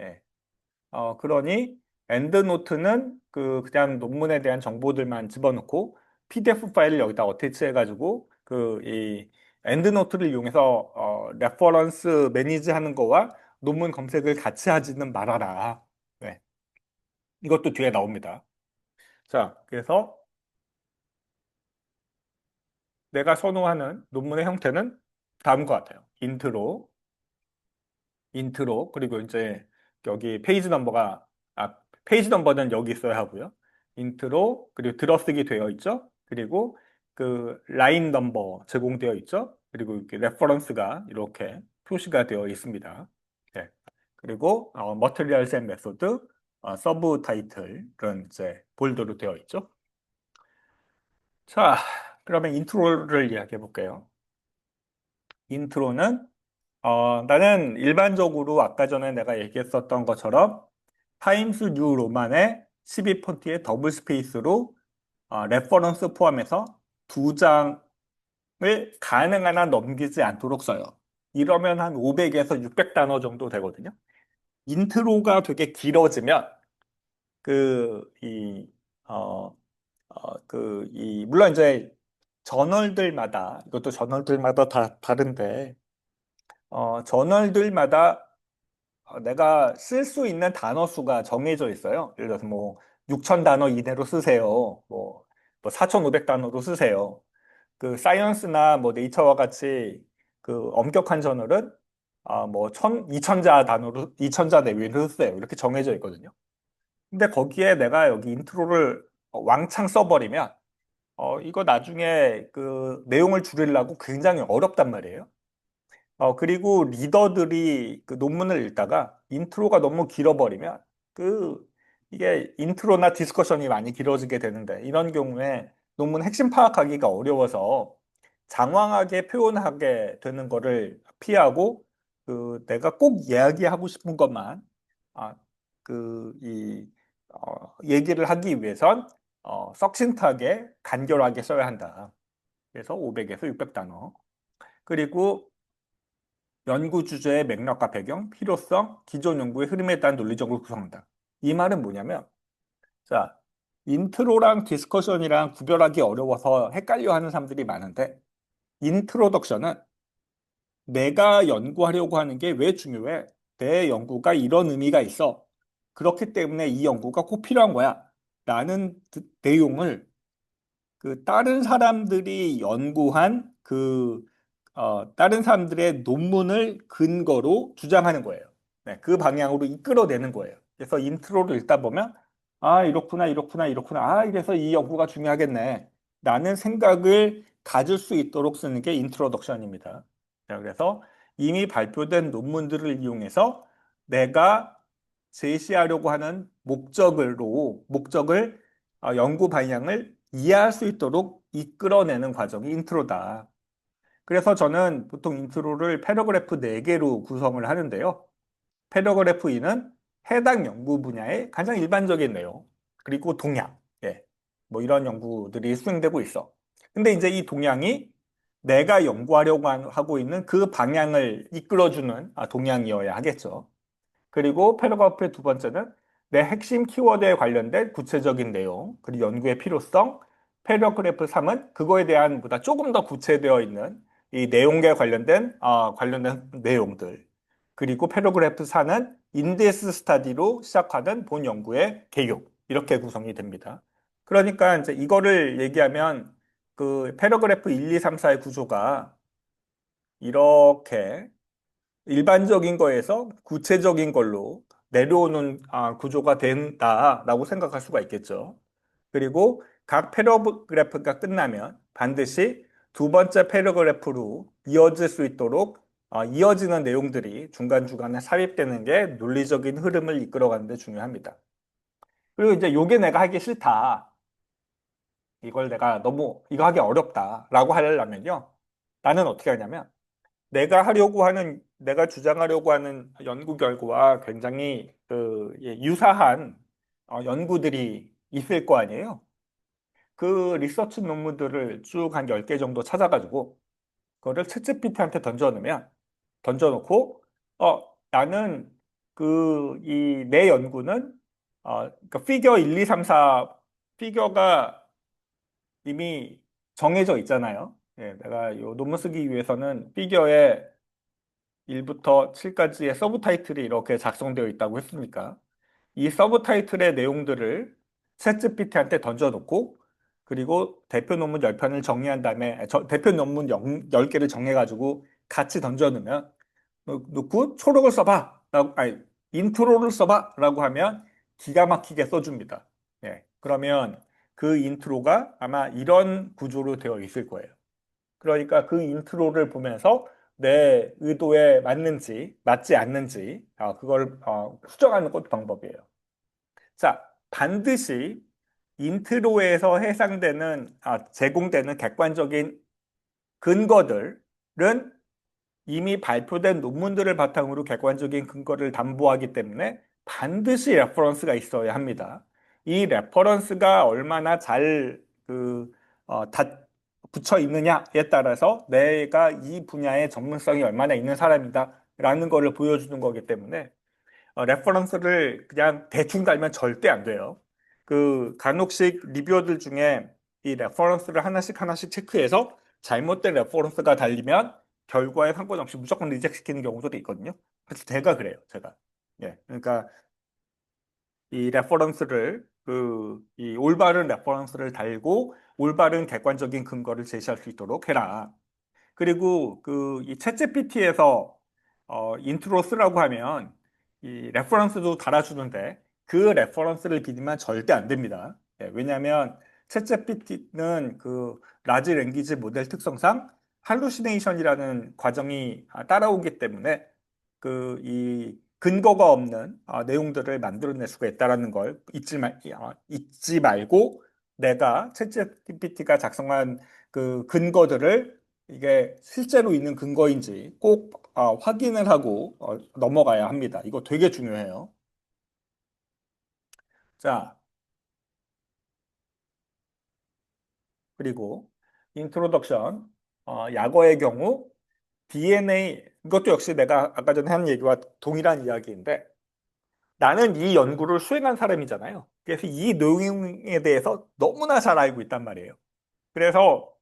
예. 그러니 엔드노트는 그냥 논문에 대한 정보들만 집어넣고 PDF 파일을 여기다 어태치해가지고 이 엔드노트를 이용해서 레퍼런스 매니지 하는 거와 논문 검색을 같이 하지는 말아라. 네. 이것도 뒤에 나옵니다. 자, 그래서 내가 선호하는 논문의 형태는 다음과 같아요. 그리고 이제 여기 페이지 넘버는 여기 있어야 하고요. 인트로, 그리고 들어쓰기 되어 있죠. 그리고 라인 넘버 제공되어 있죠. 그리고 이렇게 레퍼런스가 이렇게 표시가 되어 있습니다. 네. 그리고 머티리얼스 앤 메소드, 서브 타이틀 그런 이제 볼드로 되어 있죠. 자, 그러면 인트로를 이야기해 볼게요. 인트로는 나는 일반적으로 아까 전에 내가 얘기했었던 것처럼 타임스 뉴 로만의 12폰트의 더블 스페이스로 레퍼런스 포함해서 두 장을 가능한 한 넘기지 않도록 써요. 이러면 한 500에서 600단어 정도 되거든요. 인트로가 되게 길어지면 그, 이, 어, 물론 이제 이것도 저널들마다 다 다른데, 저널들마다 내가 쓸 수 있는 단어 수가 정해져 있어요. 예를 들어서 뭐 6천 단어 이내로 쓰세요. 뭐 4,500단어로 쓰세요. 그 사이언스나 뭐 네이처와 같이 그 엄격한 저널은 뭐 2천자 단어로 2천자 내외로 쓰세요. 이렇게 정해져 있거든요. 근데 거기에 내가 여기 인트로를 왕창 써버리면 이거 나중에 그 내용을 줄이려고 굉장히 어렵단 말이에요. 그리고 리더들이 그 논문을 읽다가 인트로가 너무 길어버리면 그 이게 인트로나 디스커션이 많이 길어지게 되는데 이런 경우에 논문 핵심 파악하기가 어려워서 장황하게 표현하게 되는 거를 피하고 그 내가 꼭 이야기하고 싶은 것만 아, 얘기를 하기 위해선 석신트하게 간결하게 써야 한다. 그래서 500에서 600단어. 그리고 연구 주제의 맥락과 배경, 필요성, 기존 연구의 흐름에 따른 논리적으로 구성한다. 이 말은 뭐냐면, 자, 인트로랑 디스커션이랑 구별하기 어려워서 헷갈려 하는 사람들이 많은데, 인트로덕션은 내가 연구하려고 하는 게 왜 중요해? 내 연구가 이런 의미가 있어. 그렇기 때문에 이 연구가 꼭 필요한 거야. 라는 내용을 그 다른 사람들이 연구한 다른 사람들의 논문을 근거로 주장하는 거예요. 네, 그 방향으로 이끌어내는 거예요. 그래서 인트로를 읽다 보면, 이렇구나, 이렇구나, 이렇구나. 이래서 이 연구가 중요하겠네. 라는 생각을 가질 수 있도록 쓰는 게 인트로덕션입니다. 자, 그래서 이미 발표된 논문들을 이용해서 내가 제시하려고 하는 목적을 연구 방향을 이해할 수 있도록 이끌어내는 과정이 인트로다. 그래서 저는 보통 인트로를 패러그래프 4개로 구성을 하는데요. 패러그래프 2는 해당 연구 분야의 가장 일반적인 내용, 그리고 동향, 예, 뭐 이런 연구들이 수행되고 있어. 근데 이제 이 동향이 내가 연구하려고 하고 있는 그 방향을 이끌어주는 동향이어야 하겠죠. 그리고 패러그래프의 두 번째는 내 핵심 키워드에 관련된 구체적인 내용, 그리고 연구의 필요성. 패러그래프 3은 그거에 대한 보다 조금 더 구체되어 있는 이 내용에 관련된 내용들. 그리고 패러그래프 4는 인데스 스타디로 시작하는 본 연구의 개요. 이렇게 구성이 됩니다. 그러니까 이제 이거를 얘기하면 그 패러그래프 1, 2, 3, 4의 구조가 이렇게 일반적인 거에서 구체적인 걸로 내려오는 구조가 된다라고 생각할 수가 있겠죠. 그리고 각 패러그래프가 끝나면 반드시 두 번째 패러그래프로 이어질 수 있도록 이어지는 내용들이 중간중간에 삽입되는 게 논리적인 흐름을 이끌어가는 데 중요합니다. 그리고 이제 요게 내가 하기 싫다. 이거 하기 어렵다라고 하려면요. 나는 어떻게 하냐면 내가 주장하려고 하는 연구 결과와 굉장히 유사한 연구들이 있을 거 아니에요. 그 리서치 논문들을 쭉 한 10개 정도 찾아가지고 그거를 챗GPT한테 던져놓고 나는 내 연구는 그러니까 피겨 1, 2, 3, 4 피겨가 이미 정해져 있잖아요. 예, 내가 이 논문 쓰기 위해서는 피겨에 1부터 7까지의 서브 타이틀이 이렇게 작성되어 있다고 했으니까 이 서브 타이틀의 내용들을 챗GPT한테 던져놓고 그리고 대표 논문 10편을 정리한 다음에 대표 논문 10개를 정해가지고 같이 던져놓으면 놓고 초록을 써봐 인트로를 써봐 라고 하면 기가 막히게 써줍니다. 예, 그러면 그 인트로가 아마 이런 구조로 되어 있을 거예요. 그러니까 그 인트로를 보면서 내 의도에 맞는지, 맞지 않는지, 그걸 수정하는 것도 방법이에요. 자, 반드시 인트로에서 해상되는, 제공되는 객관적인 근거들은 이미 발표된 논문들을 바탕으로 객관적인 근거를 담보하기 때문에 반드시 레퍼런스가 있어야 합니다. 이 레퍼런스가 얼마나 잘 다 붙여 있느냐에 따라서 내가 이 분야의 전문성이 얼마나 있는 사람이다라는 것을 보여주는 거기 때문에 레퍼런스를 그냥 대충 달면 절대 안 돼요. 그 간혹씩 리뷰어들 중에 이 레퍼런스를 하나씩 하나씩 체크해서 잘못된 레퍼런스가 달리면 결과에 상관없이 무조건 리젝 시키는 경우도 있거든요. 그래서 제가 그래요, 제가. 예, 그러니까 이 레퍼런스를 이 올바른 레퍼런스를 달고 올바른 객관적인 근거를 제시할 수 있도록 해라. 그리고 이 챗GPT에서 인트로 쓰라고 하면 이 레퍼런스도 달아주는데 그 레퍼런스를 믿으면 절대 안 됩니다. 예, 왜냐하면 챗GPT는 라지 랭귀지 모델 특성상 할루시네이션이라는 과정이 따라오기 때문에 이 근거가 없는 내용들을 만들어낼 수가 있다는 걸 잊지 말고 내가 챗GPT가 작성한 그 근거들을 이게 실제로 있는 근거인지 꼭 확인을 하고 넘어가야 합니다. 이거 되게 중요해요. 자, 그리고 인트로덕션, 약어의 경우 DNA, 이것도 역시 내가 아까 전에 한 얘기와 동일한 이야기인데 나는 이 연구를 수행한 사람이잖아요. 그래서 이 내용에 대해서 너무나 잘 알고 있단 말이에요. 그래서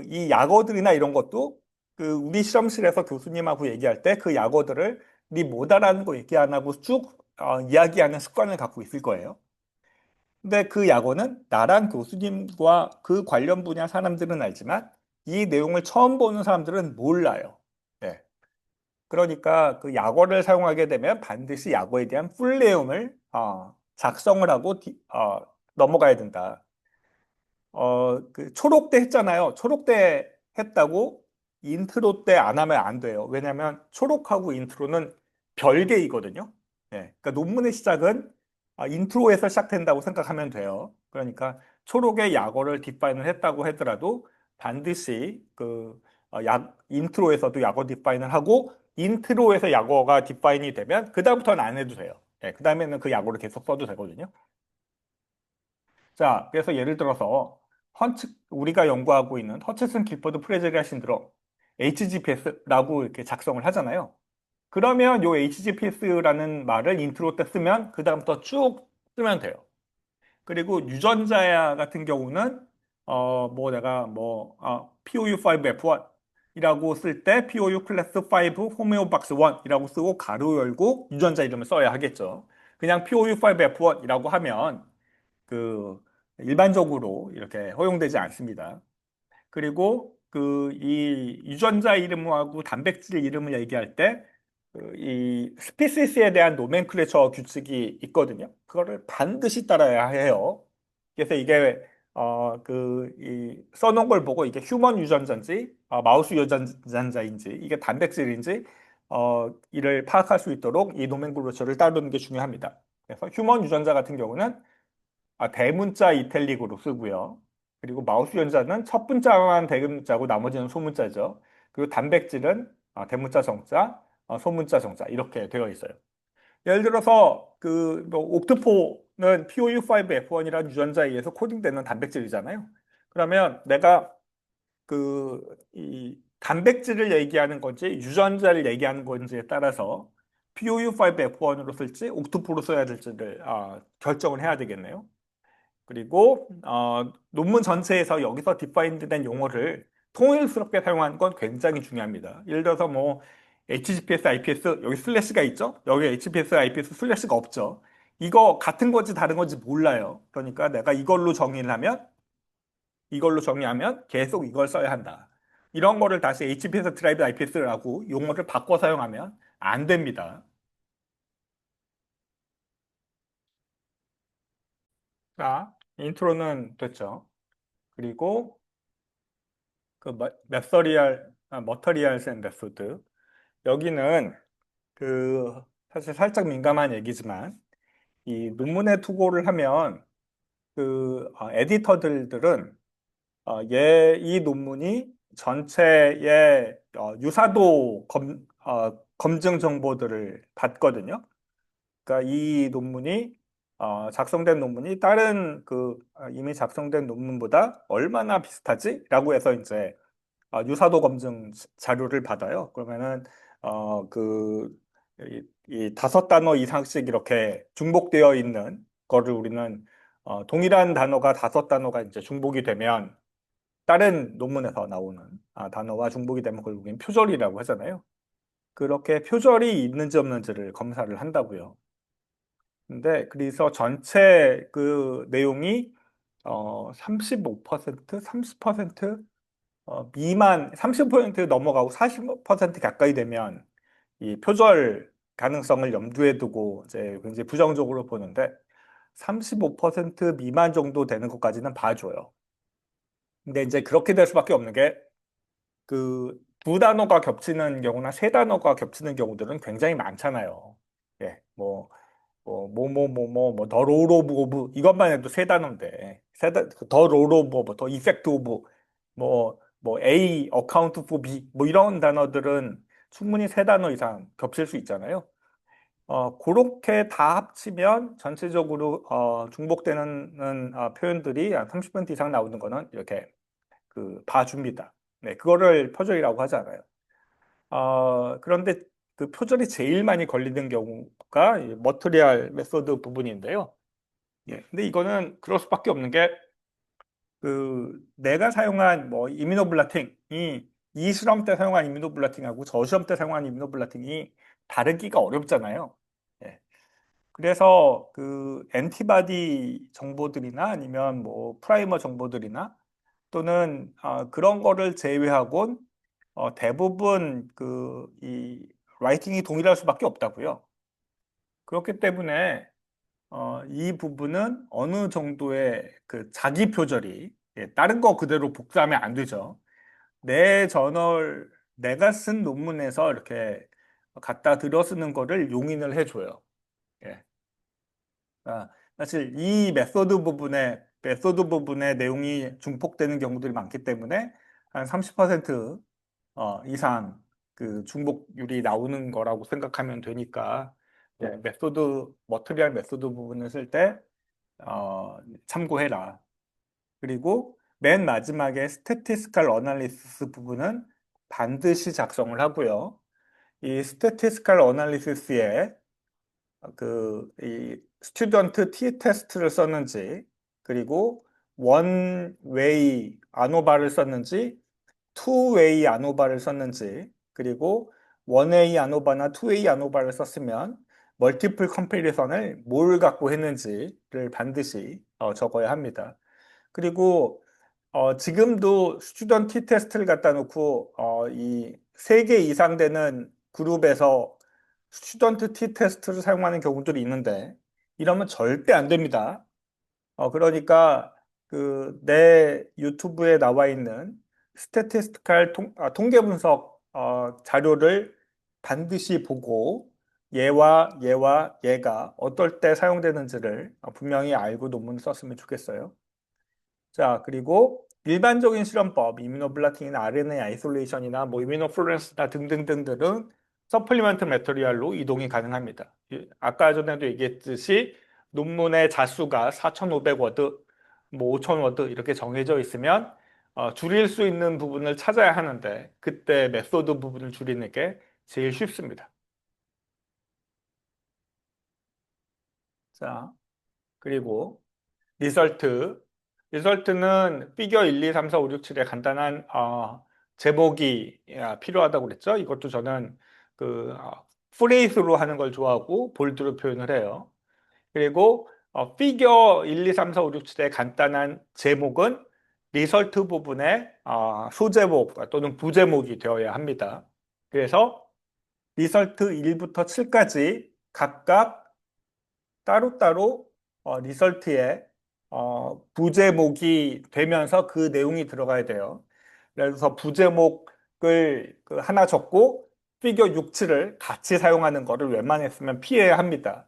이 약어들이나 이런 것도 우리 실험실에서 교수님하고 얘기할 때 그 약어들을 네 못 알아는 거 얘기 안 하고 쭉 이야기하는 습관을 갖고 있을 거예요. 근데 그 약어는 나랑 교수님과 그 관련 분야 사람들은 알지만 이 내용을 처음 보는 사람들은 몰라요. 네. 그러니까 그 약어를 사용하게 되면 반드시 약어에 대한 풀 내용을 작성을 하고 넘어가야 된다. 초록 때 했잖아요. 초록 때 했다고 인트로 때 안 하면 안 돼요. 왜냐하면 초록하고 인트로는 별개이거든요. 예. 그러니까 논문의 시작은 인트로에서 시작된다고 생각하면 돼요. 그러니까 초록의 약어를 디파인을 했다고 하더라도 반드시 인트로에서도 약어 디파인을 하고 인트로에서 약어가 디파인이 되면 그다음부터는 안 해도 돼요. 예. 그다음에는 그 약어를 계속 써도 되거든요. 자, 그래서 예를 들어서 우리가 연구하고 있는 허츠슨 길퍼드 프레제리아 신드롬 HGPS라고 이렇게 작성을 하잖아요. 그러면 요 HGPS라는 말을 인트로 때 쓰면 그다음부터 쭉 쓰면 돼요. 그리고 유전자 같은 경우는 뭐 내가 POU5F1이라고 쓸 때 POU 클래스 5 호메오박스 1이라고 쓰고 가로 열고 유전자 이름을 써야 하겠죠. 그냥 POU5F1이라고 하면 그 일반적으로 이렇게 허용되지 않습니다. 그리고 이 유전자 이름하고 단백질 이름을 얘기할 때 이 스피시스에 대한 노멘클레처 규칙이 있거든요. 그거를 반드시 따라야 해요. 그래서 이게 이 써놓은 걸 보고 이게 휴먼 유전자인지 마우스 유전자인지 이게 단백질인지 이를 파악할 수 있도록 이 노멘클레처를 따르는 게 중요합니다. 그래서 휴먼 유전자 같은 경우는 대문자 이탈릭으로 쓰고요. 그리고 마우스 연자는 첫 문자만 대문자고 나머지는 소문자죠. 그리고 단백질은 대문자 정자, 소문자 정자 이렇게 되어 있어요. 예를 들어서 뭐 옥트포는 POU5F1이라는 유전자에 의해서 코딩되는 단백질이잖아요. 그러면 내가 이 단백질을 얘기하는 건지 유전자를 얘기하는 건지에 따라서 POU5F1으로 쓸지 옥트포로 써야 될지를 결정을 해야 되겠네요. 그리고 논문 전체에서 여기서 디파인드된 용어를 통일스럽게 사용하는 건 굉장히 중요합니다. 예를 들어서 뭐 HGPS, IPS 여기 슬래시가 있죠? 여기 HPS, IPS 슬래시가 없죠. 이거 같은 건지 다른 건지 몰라요. 그러니까 내가 이걸로 정의하면 계속 이걸 써야 한다. 이런 거를 다시 HPS 드라이브 IPS라고 용어를 바꿔 사용하면 안 됩니다. 자, 인트로는 됐죠. 그리고 맵서리알 Materials and Method. 여기는 그 사실 살짝 민감한 얘기지만 이 논문에 투고를 하면 에디터들은 이 논문이 전체의 유사도 검증 정보들을 받거든요. 그러니까 이 논문이 작성된 논문이 다른 이미 작성된 논문보다 얼마나 비슷하지? 라고 해서 이제 유사도 검증 자료를 받아요. 그러면은 이 5단어 이상씩 이렇게 중복되어 있는 거를 우리는 동일한 단어가 5단어가 이제 중복이 되면 다른 논문에서 나오는 단어와 중복이 되면 그걸 우리는 표절이라고 하잖아요. 그렇게 표절이 있는지 없는지를 검사를 한다고요. 근데 그래서 전체 그 내용이 35%, 30% 미만 30% 넘어가고 40% 가까이 되면 이 표절 가능성을 염두에 두고 이제 굉장히 부정적으로 보는데 35% 미만 정도 되는 것까지는 봐줘요. 근데 이제 그렇게 될 수밖에 없는 게 두 단어가 겹치는 경우나 세 단어가 겹치는 경우들은 굉장히 많잖아요. 예, 더 롤 오브 오브 이것만 해도 세 단어인데 더 롤 오브 오브 더 이펙트 오브 A 어카운트 포 B 이런 단어들은 충분히 세 단어 이상 겹칠 수 있잖아요. 그렇게 다 합치면 전체적으로 중복되는 표현들이 한 30% 이상 나오는 거는 이렇게 봐줍니다. 네, 그거를 표절이라고 하잖아요. 그런데 그 표절이 제일 많이 걸리는 경우가 이 머트리얼 메소드 부분인데요. 예, 근데 이거는 그럴 수밖에 없는 게 내가 사용한 이뮤노블라팅이 이 실험 때 사용한 이뮤노블라팅하고 저 시험 때 사용한 이뮤노블라팅이 다르기가 어렵잖아요. 예. 그래서 엔티바디 정보들이나 아니면 프라이머 정보들이나 또는 그런 거를 제외하곤 대부분 이 라이팅이 동일할 수밖에 없다고요. 그렇기 때문에 이 부분은 어느 정도의 자기 표절이 다른 거 그대로 복사하면 안 되죠. 내 저널 내가 쓴 논문에서 이렇게 갖다 들어 쓰는 거를 용인을 해줘요. 예. 사실 이 메소드 부분의 내용이 중복되는 경우들이 많기 때문에 한 30% 이상 중복률이 나오는 거라고 생각하면 되니까 머트리얼 메소드 부분을 쓸 때 참고해라. 그리고 맨 마지막에 스태티스칼 어널리시스 부분은 반드시 작성을 하고요. 이 스태티스칼 어널리시스에 이 스튜던트 T 테스트를 썼는지 그리고 원 웨이 아노바를 썼는지 투 웨이 아노바를 썼는지 그리고 원 웨이 아노바나 투 웨이 아노바를 썼으면 멀티플 컴패리선을 뭘 갖고 했는지를 반드시 적어야 합니다. 그리고 지금도 스튜던트 테스트를 갖다 놓고 이 3개 이상 되는 그룹에서 스튜던트 티 테스트를 사용하는 경우들이 있는데 이러면 절대 안 됩니다. 그러니까 내 유튜브에 나와 있는 스태티스티컬 통계 분석 자료를 반드시 보고 얘와 얘가 어떨 때 사용되는지를 분명히 알고 논문을 썼으면 좋겠어요. 자, 그리고 일반적인 실험법, 이뮤노블라팅이나 RNA 아이솔레이션이나 이뮤노플루렌스나 등등등들은 서플리먼트 매터리얼로 이동이 가능합니다. 아까 전에도 얘기했듯이 논문의 자수가 4,500워드, 5,000워드 이렇게 정해져 있으면 줄일 수 있는 부분을 찾아야 하는데 그때 메소드 부분을 줄이는 게 제일 쉽습니다. 자, 그리고 리설트. 리설트는 피겨 1, 2, 3, 4, 5, 6, 7의 간단한 제목이 필요하다고 그랬죠. 이것도 저는 프레이스로 하는 걸 좋아하고 볼드로 표현을 해요. 그리고 피겨 1, 2, 3, 4, 5, 6, 7의 간단한 제목은 리설트 부분의 소제목 또는 부제목이 되어야 합니다. 그래서 리설트 1부터 7까지 각각 따로따로 리설트에 부제목이 되면서 그 내용이 들어가야 돼요. 그래서 부제목 그 하나 적고 피겨 6, 7을 같이 사용하는 거를 웬만했으면 피해야 합니다.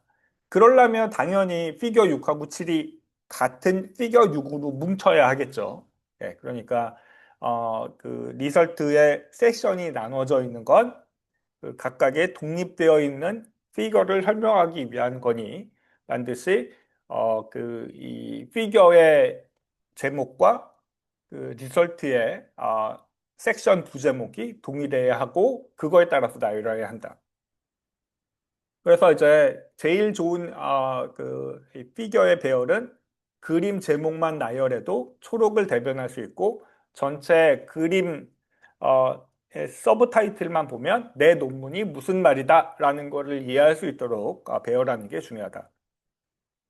그러려면 당연히 피겨 6하고 7이 같은 피겨 6으로 뭉쳐야 하겠죠. 예, 그러니까 그 리설트의 섹션이 나눠져 있는 건 그 각각의 독립되어 있는 피겨를 설명하기 위한 거니 반드시 그 이 피겨의 제목과 그 리설트의 섹션 부제목이 동일해야 하고 그거에 따라서 나열해야 한다. 그래서 이제 제일 좋은 그이 피겨의 배열은 그림 제목만 나열해도 초록을 대변할 수 있고 전체 그림 서브 타이틀만 보면 내 논문이 무슨 말이다라는 거를 이해할 수 있도록 배열하는 게 중요하다.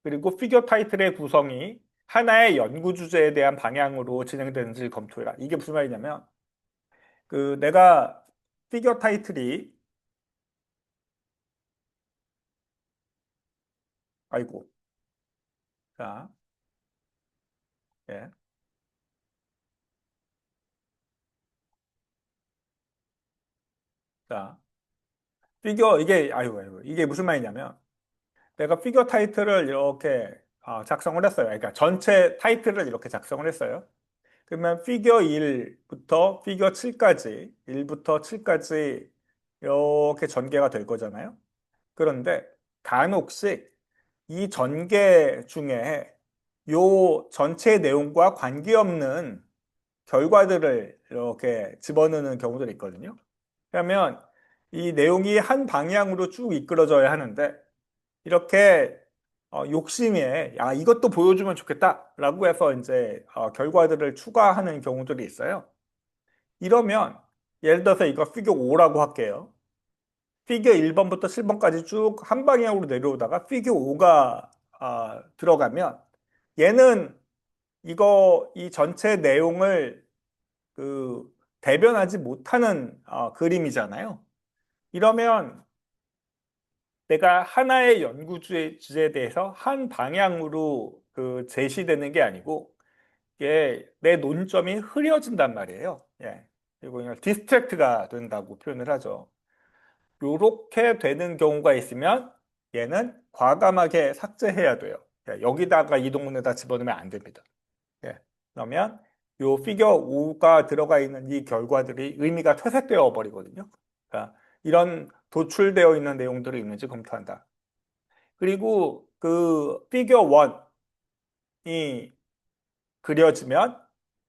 그리고 피겨 타이틀의 구성이 하나의 연구 주제에 대한 방향으로 진행되는지 검토해라. 이게 무슨 말이냐면 그 내가 피겨 타이틀이 아이고 자, 예, 자 피겨 이게 아이고 이게 무슨 말이냐면 내가 피겨 타이틀을 이렇게 작성을 했어요. 그러니까 전체 타이틀을 이렇게 작성을 했어요. 그러면 피겨 1부터 피겨 7까지 1부터 7까지 이렇게 전개가 될 거잖아요. 그런데 간혹씩 이 전개 중에 요 전체 내용과 관계없는 결과들을 이렇게 집어넣는 경우들이 있거든요. 그러면 이 내용이 한 방향으로 쭉 이끌어져야 하는데 이렇게 욕심에 이것도 보여주면 좋겠다라고 해서 이제 결과들을 추가하는 경우들이 있어요. 이러면 예를 들어서 이거 피겨 5라고 할게요. 피겨 1번부터 7번까지 쭉 한 방향으로 내려오다가 피겨 5가 들어가면 얘는 이거 이 전체 내용을 그 대변하지 못하는 그림이잖아요. 이러면 내가 하나의 연구 주제에 대해서 한 방향으로 그 제시되는 게 아니고 이게 내 논점이 흐려진단 말이에요. 예. 그리고 이걸 디스트랙트가 된다고 표현을 하죠. 요렇게 되는 경우가 있으면 얘는 과감하게 삭제해야 돼요. 예, 여기다가 이 동문에다 집어넣으면 안 됩니다. 예. 그러면 요 피겨 5가 들어가 있는 이 결과들이 의미가 퇴색되어 버리거든요. 그러니까 이런 도출되어 있는 내용들이 있는지 검토한다. 그리고 그 피겨 1이 그려지면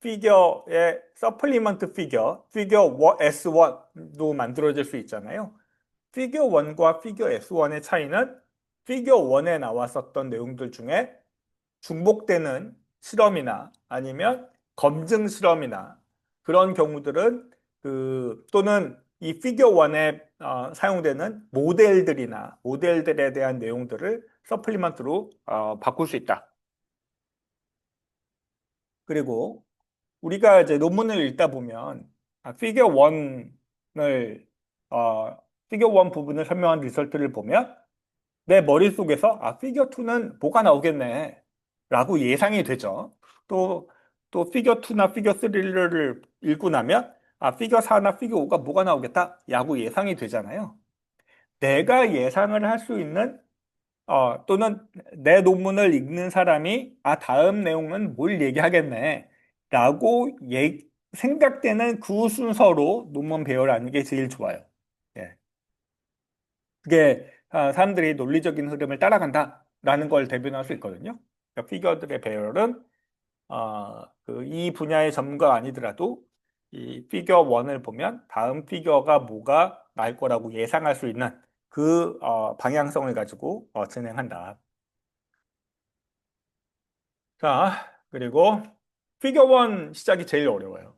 피겨의 서플리먼트 피겨 S1도 만들어질 수 있잖아요. 피겨 1과 피겨 S1의 차이는 피겨 1에 나왔었던 내용들 중에 중복되는 실험이나 아니면 검증 실험이나 그런 경우들은 그 또는 이 피겨 1에 사용되는 모델들에 대한 내용들을 서플리먼트로 바꿀 수 있다. 그리고 우리가 이제 논문을 읽다 보면 피겨 1을 피겨 1 부분을 설명한 리설트를 보면 내 머릿속에서 피겨 2는 뭐가 나오겠네 라고 예상이 되죠. 또, 또 피겨 2나 피겨 3를 읽고 나면 피겨 4나 피겨 5가 뭐가 나오겠다 라고 예상이 되잖아요. 내가 예상을 할 수 있는 또는 내 논문을 읽는 사람이 다음 내용은 뭘 얘기하겠네 라고 생각되는 그 순서로 논문 배열하는 게 제일 좋아요. 예. 그게 사람들이 논리적인 흐름을 따라간다라는 걸 대변할 수 있거든요. 그러니까 피겨들의 배열은 그이 분야의 전문가가 아니더라도 이 피겨 1을 보면 다음 피겨가 뭐가 나올 거라고 예상할 수 있는 그 방향성을 가지고 진행한다. 자, 그리고 피겨 1 시작이 제일 어려워요.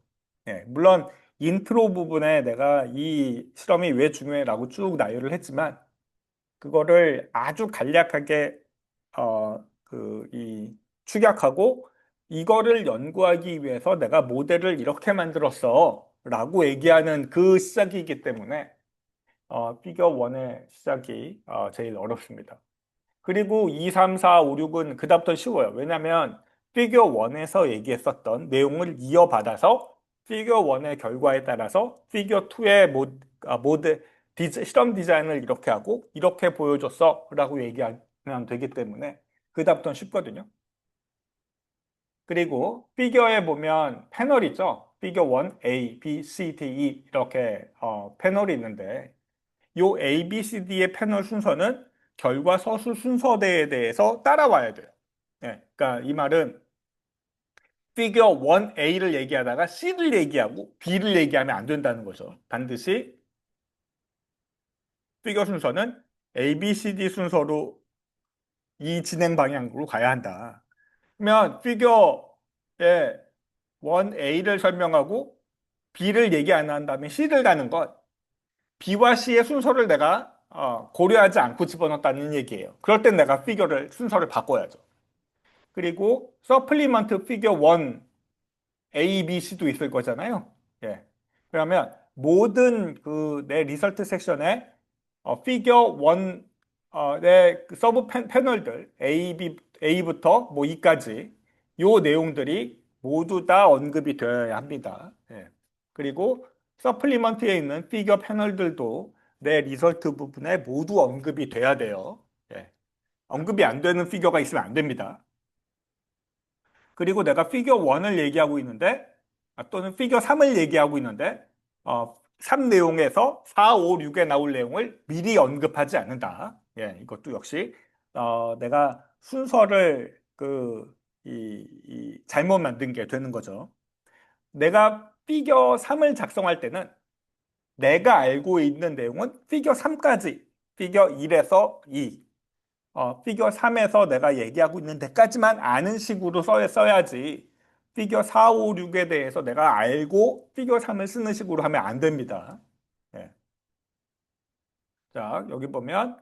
예, 물론 인트로 부분에 내가 이 실험이 왜 중요해라고 쭉 나열을 했지만 그거를 아주 간략하게 축약하고 이거를 연구하기 위해서 내가 모델을 이렇게 만들었어 라고 얘기하는 그 시작이기 때문에 피겨 1의 시작이 제일 어렵습니다. 그리고 2, 3, 4, 5, 6은 그다음부터 쉬워요. 왜냐하면 피겨 1에서 얘기했었던 내용을 이어받아서 피겨 1의 결과에 따라서 피겨 2의 실험 디자인을 이렇게 하고 이렇게 보여줬어 라고 얘기하면 되기 때문에 그다음부터는 쉽거든요. 그리고 피겨에 보면 패널 있죠. 피겨 1, A, B, C, D, E 이렇게 패널이 있는데 요 A, B, C, D의 패널 순서는 결과 서술 순서대에 대해서 따라와야 돼요. 예, 그러니까 이 말은 피겨 1A를 얘기하다가 C를 얘기하고 B를 얘기하면 안 된다는 거죠. 반드시 피겨 순서는 A, B, C, D 순서로 이 진행 방향으로 가야 한다. 그러면 피겨에 1A를 설명하고 B를 얘기 안 한 다음에 C를 가는 것, B와 C의 순서를 내가 고려하지 않고 집어넣었다는 얘기예요. 그럴 땐 내가 피겨를 순서를 바꿔야죠. 그리고 서플리먼트 피겨 1 A, B, C도 있을 거잖아요. 예. 그러면 모든 그 내 리서트 섹션에 피겨 1의 그 서브 패널들 A, B, A부터 뭐 E까지 요 내용들이 모두 다 언급이 되어야 합니다. 예. 그리고 서플리먼트에 있는 피겨 패널들도 내 리서트 부분에 모두 언급이 돼야 돼요. 예. 언급이 안 되는 피겨가 있으면 안 됩니다. 그리고 내가 피겨 1을 얘기하고 있는데, 또는 피겨 3을 얘기하고 있는데, 3 내용에서 4, 5, 6에 나올 내용을 미리 언급하지 않는다. 예, 이것도 역시, 내가 순서를 잘못 만든 게 되는 거죠. 내가 피겨 3을 작성할 때는 내가 알고 있는 내용은 피겨 3까지, 피겨 1에서 2, 피겨 3에서 내가 얘기하고 있는 데까지만 아는 식으로 써야지 피겨 4, 5, 6에 대해서 내가 알고 피겨 3을 쓰는 식으로 하면 안 됩니다. 예. 자, 여기 보면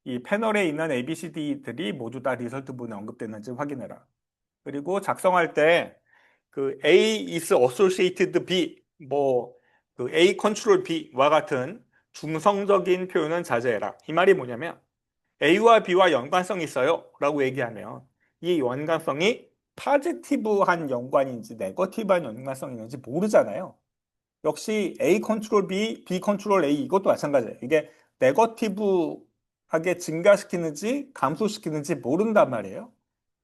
이 패널에 있는 ABCD들이 모두 다 리설트 부분에 언급되는지 확인해라. 그리고 작성할 때 그 A is associated B, 그 A control B와 같은 중성적인 표현은 자제해라. 이 말이 뭐냐면 A와 B와 연관성이 있어요 라고 얘기하면 이 연관성이 파지티브한 연관인지 네거티브한 연관성이 있는지 모르잖아요. 역시 A 컨트롤 B, B 컨트롤 A 이것도 마찬가지예요. 이게 네거티브하게 증가시키는지 감소시키는지 모른단 말이에요.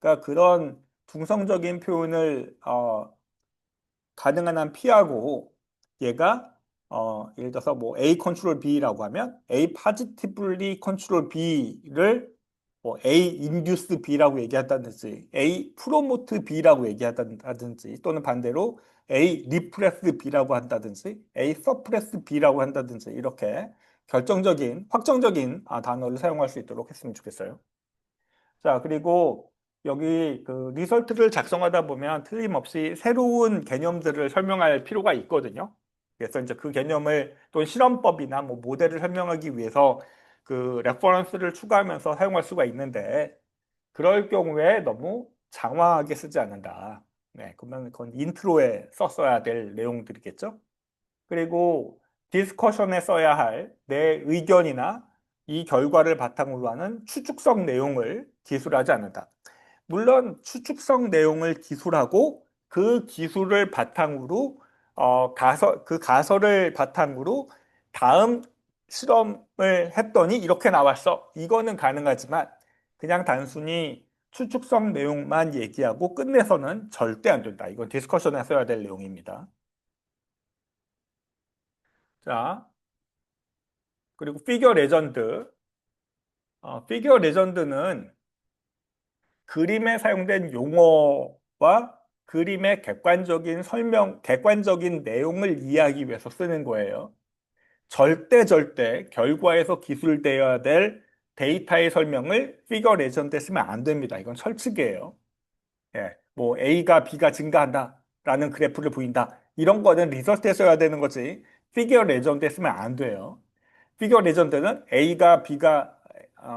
그러니까 그런 중성적인 표현을 가능한 한 피하고 얘가 예를 들어서 뭐 A 컨트롤 B라고 하면 A positively 컨트롤 B를 뭐 A induce B라고 얘기한다든지 A promote B라고 얘기한다든지 또는 반대로 A repress B라고 한다든지 A suppress B라고 한다든지 이렇게 결정적인 확정적인 단어를 사용할 수 있도록 했으면 좋겠어요. 자, 그리고 여기 그 리설트를 작성하다 보면 틀림없이 새로운 개념들을 설명할 필요가 있거든요. 그래서 이제 그 개념을 또 실험법이나 뭐 모델을 설명하기 위해서 그 레퍼런스를 추가하면서 사용할 수가 있는데 그럴 경우에 너무 장황하게 쓰지 않는다. 네, 그러면 그건 인트로에 썼어야 될 내용들이겠죠. 그리고 디스커션에 써야 할 내 의견이나 이 결과를 바탕으로 하는 추측성 내용을 기술하지 않는다. 물론 추측성 내용을 기술하고 그 기술을 바탕으로 그 가설을 바탕으로 다음 실험을 했더니 이렇게 나왔어. 이거는 가능하지만 그냥 단순히 추측성 내용만 얘기하고 끝내서는 절대 안 된다. 이건 디스커션에 써야 될 내용입니다. 자, 그리고 피겨 레전드. 피겨 레전드는 그림에 사용된 용어와 그림의 객관적인 내용을 이해하기 위해서 쓰는 거예요. 절대 결과에서 기술되어야 될 데이터의 설명을 피겨 레전드에 쓰면 안 됩니다. 이건 철칙이에요. 예, 뭐 A가 B가 증가한다라는 그래프를 보인다. 이런 거는 리서치에 써야 되는 거지. 피겨 레전드에 쓰면 안 돼요. 피겨 레전드는 A가 B가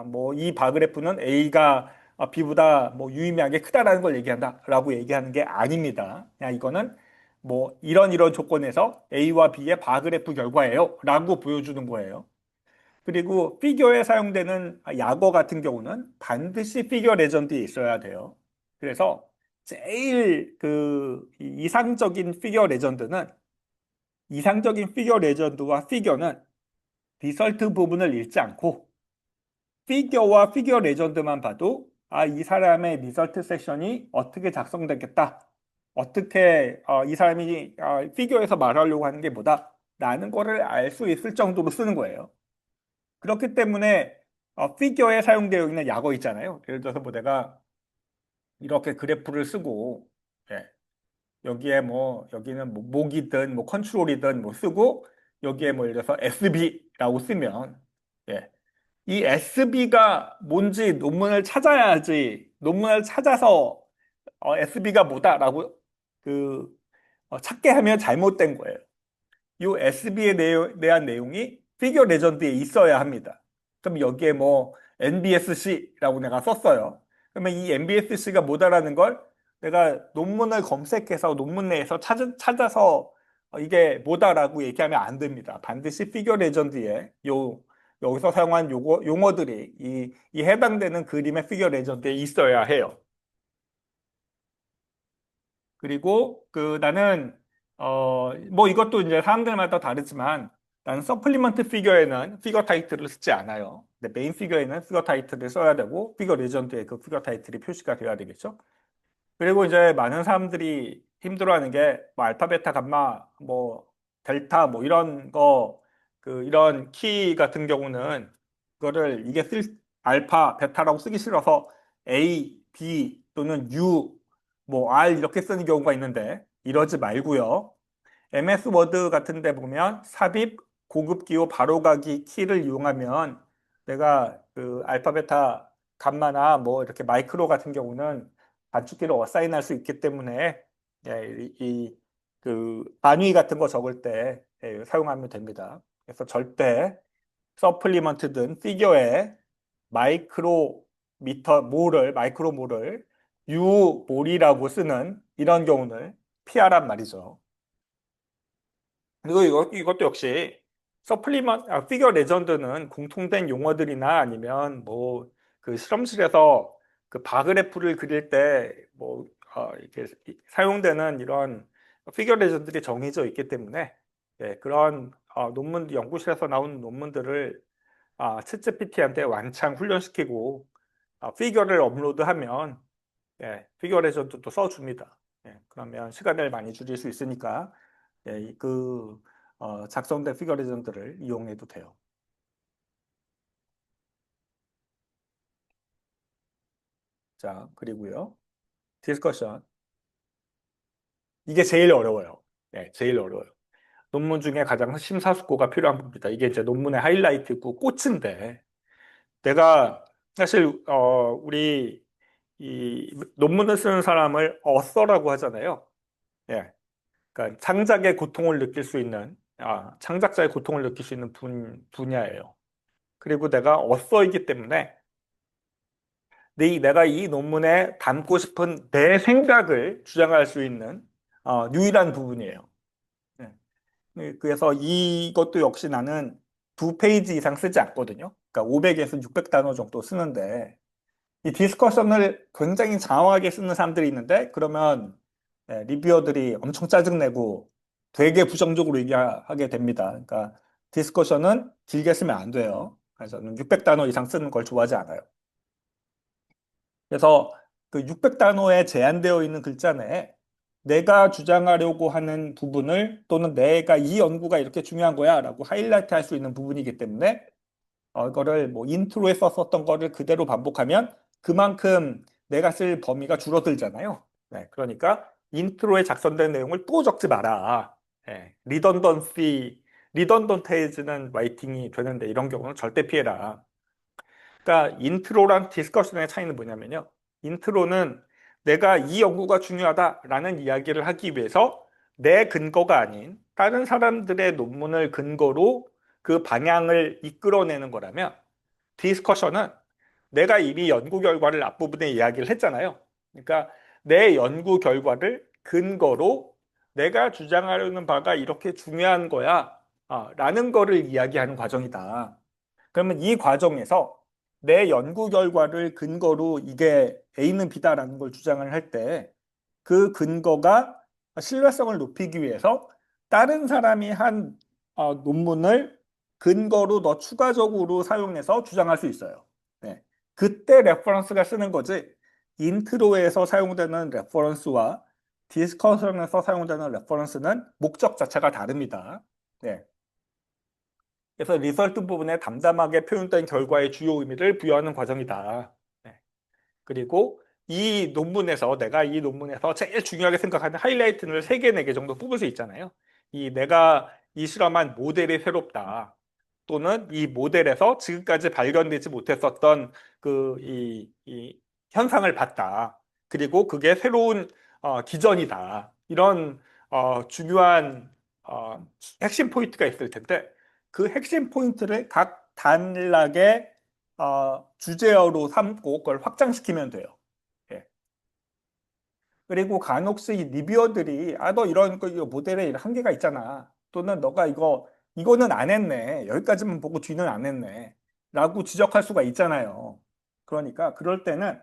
뭐 이 바그래프는 A가 B보다 뭐 유의미하게 크다라는 걸 얘기한다라고 얘기하는 게 아닙니다. 그냥 이거는 뭐 이런 조건에서 A와 B의 바그래프 결과예요라고 보여주는 거예요. 그리고 피겨에 사용되는 약어 같은 경우는 반드시 피겨 레전드에 있어야 돼요. 그래서 제일 이상적인 피겨 레전드와 피겨는 리설트 부분을 읽지 않고 피겨와 피겨 레전드만 봐도 이 사람의 리설트 섹션이 어떻게 작성되겠다. 어떻게 이 사람이 피겨에서 말하려고 하는 게 뭐다. 라는 거를 알 수 있을 정도로 쓰는 거예요. 그렇기 때문에 피겨에 사용되어 있는 약어 있잖아요. 예를 들어서 뭐 내가 이렇게 그래프를 쓰고 예, 여기는 뭐 목이든 뭐 컨트롤이든 뭐 쓰고 여기에 뭐 예를 들어서 SB라고 쓰면 예, 이 SB가 뭔지 논문을 찾아야지 논문을 찾아서 SB가 뭐다라고 그 찾게 하면 잘못된 거예요. 이 SB에 대한 내용이 피겨 레전드에 있어야 합니다. 그럼 여기에 뭐 NBSC라고 내가 썼어요. 그러면 이 NBSC가 뭐다라는 걸 내가 논문을 검색해서 논문 내에서 찾아서 이게 뭐다라고 얘기하면 안 됩니다. 반드시 피겨 레전드에 여기서 사용한 용어들이 이 해당되는 그림의 피겨 레전드에 있어야 해요. 그리고 나는 뭐 이것도 이제 사람들마다 다르지만 나는 서플리먼트 피겨에는 피겨 타이틀을 쓰지 않아요. 근데 메인 피겨에는 피겨 타이틀을 써야 되고 피겨 레전드에 그 피겨 타이틀이 표시가 돼야 되겠죠. 그리고 이제 많은 사람들이 힘들어하는 게 뭐 알파, 베타, 감마, 뭐 델타 뭐 이런 거 이런 키 같은 경우는 그거를 이게 알파, 베타라고 쓰기 싫어서 A, B 또는 U 뭐 R 이렇게 쓰는 경우가 있는데 이러지 말고요. MS 워드 같은 데 보면 삽입, 고급 기호, 바로가기 키를 이용하면 내가 알파, 베타, 감마나 뭐 이렇게 마이크로 같은 경우는 단축키를 어사인할 수 있기 때문에 예, 단위 같은 거 적을 때 사용하면 됩니다. 그래서 절대 서플리먼트든 피겨에 마이크로 몰을 유 몰이라고 쓰는 이런 경우는 피하란 말이죠. 그리고 이것도 역시 피겨 레전드는 공통된 용어들이나 아니면 뭐 실험실에서 바그래프를 그릴 때 뭐 이렇게 사용되는 이런 피겨 레전드들이 정해져 있기 때문에 그런 연구실에서 나온 논문들을 챗GPT한테 왕창 훈련시키고 피겨를 업로드하면 피겨 레전드도 써줍니다. 그러면 시간을 많이 줄일 수 있으니까 작성된 피겨 레전드를 이용해도 돼요. 자, 그리고요. 디스커션. 이게 제일 어려워요. 제일 어려워요. 논문 중에 가장 심사숙고가 필요한 부분이다. 이게 이제 논문의 하이라이트고 꽃인데, 내가 사실 우리 이 논문을 쓰는 사람을 어서라고 하잖아요. 예. 그러니까 창작자의 고통을 느낄 수 있는 분야예요. 그리고 내가 어서이기 때문에 내가 이 논문에 담고 싶은 내 생각을 주장할 수 있는 유일한 부분이에요. 네. 그래서 이것도 역시 나는 2페이지 이상 쓰지 않거든요. 그러니까 500에서 600단어 정도 쓰는데 이 디스커션을 굉장히 장황하게 쓰는 사람들이 있는데 그러면 리뷰어들이 엄청 짜증내고 되게 부정적으로 얘기하게 됩니다. 그러니까 디스커션은 길게 쓰면 안 돼요. 그래서 저는 600단어 이상 쓰는 걸 좋아하지 않아요. 그래서 그 600단어에 제한되어 있는 글자 내에 내가 주장하려고 하는 부분을 또는 내가 이 연구가 이렇게 중요한 거야 라고 하이라이트 할 수 있는 부분이기 때문에 이거를 뭐 인트로에 썼었던 거를 그대로 반복하면 그만큼 내가 쓸 범위가 줄어들잖아요. 그러니까 인트로에 작성된 내용을 또 적지 마라. 리던던테이즈는 라이팅이 되는데 이런 경우는 절대 피해라. 그러니까 인트로랑 디스커션의 차이는 뭐냐면요. 인트로는 내가 이 연구가 중요하다라는 이야기를 하기 위해서 내 근거가 아닌 다른 사람들의 논문을 근거로 그 방향을 이끌어내는 거라면 디스커션은 내가 이미 연구 결과를 앞부분에 이야기를 했잖아요. 그러니까 내 연구 결과를 근거로 내가 주장하려는 바가 이렇게 중요한 거야 라는 거를 이야기하는 과정이다. 그러면 이 과정에서 내 연구 결과를 근거로 이게 A는 B다라는 걸 주장을 할 때 그 근거가 신뢰성을 높이기 위해서 다른 사람이 한 논문을 근거로 더 추가적으로 사용해서 주장할 수 있어요. 네. 그때 레퍼런스가 쓰는 거지. 인트로에서 사용되는 레퍼런스와 디스커션에서 사용되는 레퍼런스는 목적 자체가 다릅니다. 네. 그래서 리서트 부분에 담담하게 표현된 결과의 주요 의미를 부여하는 과정이다. 네. 그리고 이 논문에서 내가 이 논문에서 제일 중요하게 생각하는 하이라이트를 3개, 4개 정도 뽑을 수 있잖아요. 내가 이 실험한 모델이 새롭다. 또는 이 모델에서 지금까지 발견되지 못했었던 이 현상을 봤다. 그리고 그게 새로운 기전이다. 이런 중요한 핵심 포인트가 있을 텐데 그 핵심 포인트를 각 단락의 주제어로 삼고 그걸 확장시키면 돼요. 예. 그리고 간혹시 이 리뷰어들이 너 이런 거 이거 모델에 이런 한계가 있잖아. 또는 너가 이거는 안 했네. 여기까지만 보고 뒤는 안 했네. 라고 지적할 수가 있잖아요. 그러니까 그럴 때는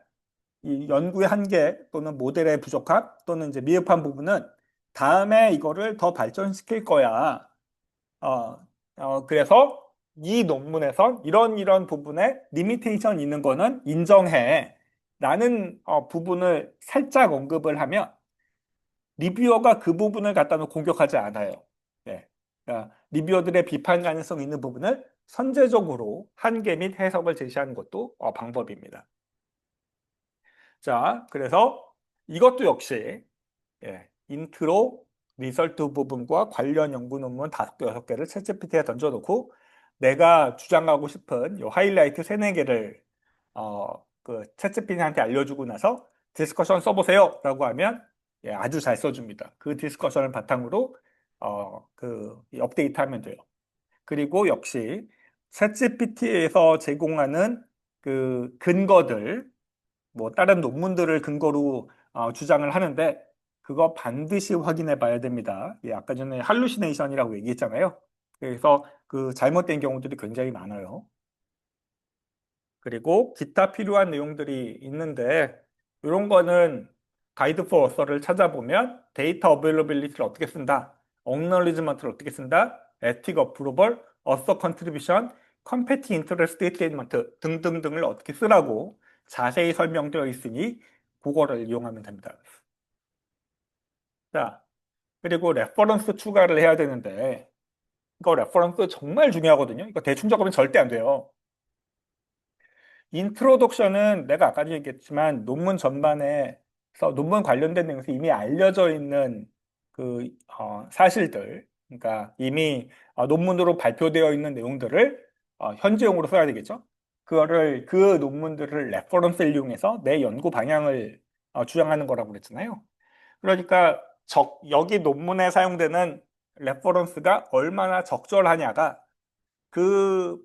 이 연구의 한계 또는 모델의 부족함 또는 이제 미흡한 부분은 다음에 이거를 더 발전시킬 거야. 어, 그래서 이 논문에서 이런 부분에 리미테이션 있는 거는 인정해. 라는 부분을 살짝 언급을 하면 리뷰어가 그 부분을 갖다는 공격하지 않아요. 네. 그러니까 리뷰어들의 비판 가능성 있는 부분을 선제적으로 한계 및 해석을 제시하는 것도 방법입니다. 자, 그래서 이것도 역시 인트로, 리설트 부분과 관련 연구 논문 5개, 6개를 챗GPT에 던져놓고 내가 주장하고 싶은 요 하이라이트 3, 4개를 챗GPT한테 알려주고 나서 디스커션 써보세요 라고 하면 아주 잘 써줍니다. 그 디스커션을 바탕으로 업데이트하면 돼요. 그리고 역시 챗GPT에서 제공하는 그 근거들 뭐 다른 논문들을 근거로 주장을 하는데 그거 반드시 확인해 봐야 됩니다. 아까 전에 할루시네이션이라고 얘기했잖아요. 그래서 그 잘못된 경우들이 굉장히 많아요. 그리고 기타 필요한 내용들이 있는데 이런 거는 가이드 포 어서를 찾아보면 데이터 어베일러빌리티를 어떻게 쓴다, 억널리지먼트를 어떻게 쓴다, 에틱 어프로벌, 어서 컨트리뷰션, 컴패티 인터레스트 스테이트먼트 등등등을 어떻게 쓰라고 자세히 설명되어 있으니 그거를 이용하면 됩니다. 자, 그리고 레퍼런스 추가를 해야 되는데 이거 레퍼런스 정말 중요하거든요. 이거 대충 적으면 절대 안 돼요. 인트로덕션은 내가 아까도 얘기했지만 논문 전반에서 논문 관련된 내용에서 이미 알려져 있는 사실들, 그러니까 이미 논문으로 발표되어 있는 내용들을 현지용으로 써야 되겠죠. 그 논문들을 레퍼런스를 이용해서 내 연구 방향을 주장하는 거라고 그랬잖아요. 그러니까 여기 논문에 사용되는 레퍼런스가 얼마나 적절하냐가 그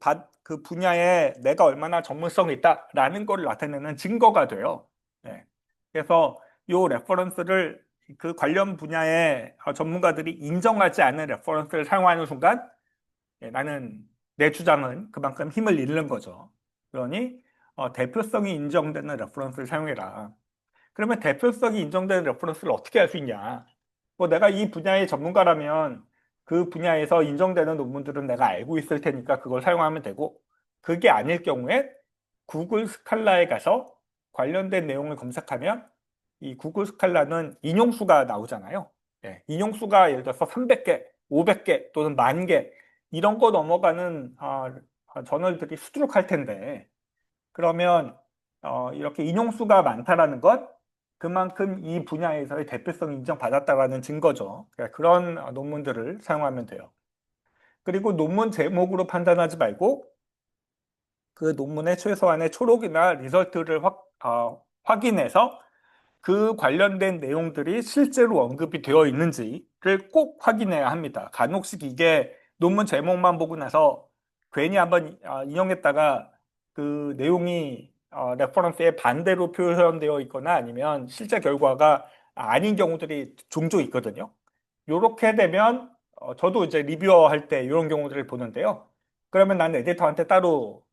분야에 내가 얼마나 전문성이 있다라는 걸 나타내는 증거가 돼요. 네. 그래서 이 레퍼런스를 그 관련 분야의 전문가들이 인정하지 않는 레퍼런스를 사용하는 순간 나는 내 주장은 그만큼 힘을 잃는 거죠. 그러니 대표성이 인정되는 레퍼런스를 사용해라. 그러면 대표성이 인정되는 레퍼런스를 어떻게 할 수 있냐? 뭐 내가 이 분야의 전문가라면 그 분야에서 인정되는 논문들은 내가 알고 있을 테니까 그걸 사용하면 되고 그게 아닐 경우에 구글 스칼라에 가서 관련된 내용을 검색하면 이 구글 스칼라는 인용수가 나오잖아요. 인용수가 예를 들어서 300개, 500개 또는 10,000개 이런 거 넘어가는 저널들이 수두룩할 텐데 그러면 이렇게 인용수가 많다라는 건 그만큼 이 분야에서의 대표성이 인정받았다라는 증거죠. 그러니까 그런 논문들을 사용하면 돼요. 그리고 논문 제목으로 판단하지 말고 그 논문의 최소한의 초록이나 리설트를 확인해서 그 관련된 내용들이 실제로 언급이 되어 있는지를 꼭 확인해야 합니다. 간혹씩 이게 논문 제목만 보고 나서 괜히 한번 인용했다가 그 내용이 레퍼런스에 반대로 표현되어 있거나 아니면 실제 결과가 아닌 경우들이 종종 있거든요. 이렇게 되면 저도 이제 리뷰어 할 때 이런 경우들을 보는데요. 그러면 나는 에디터한테 따로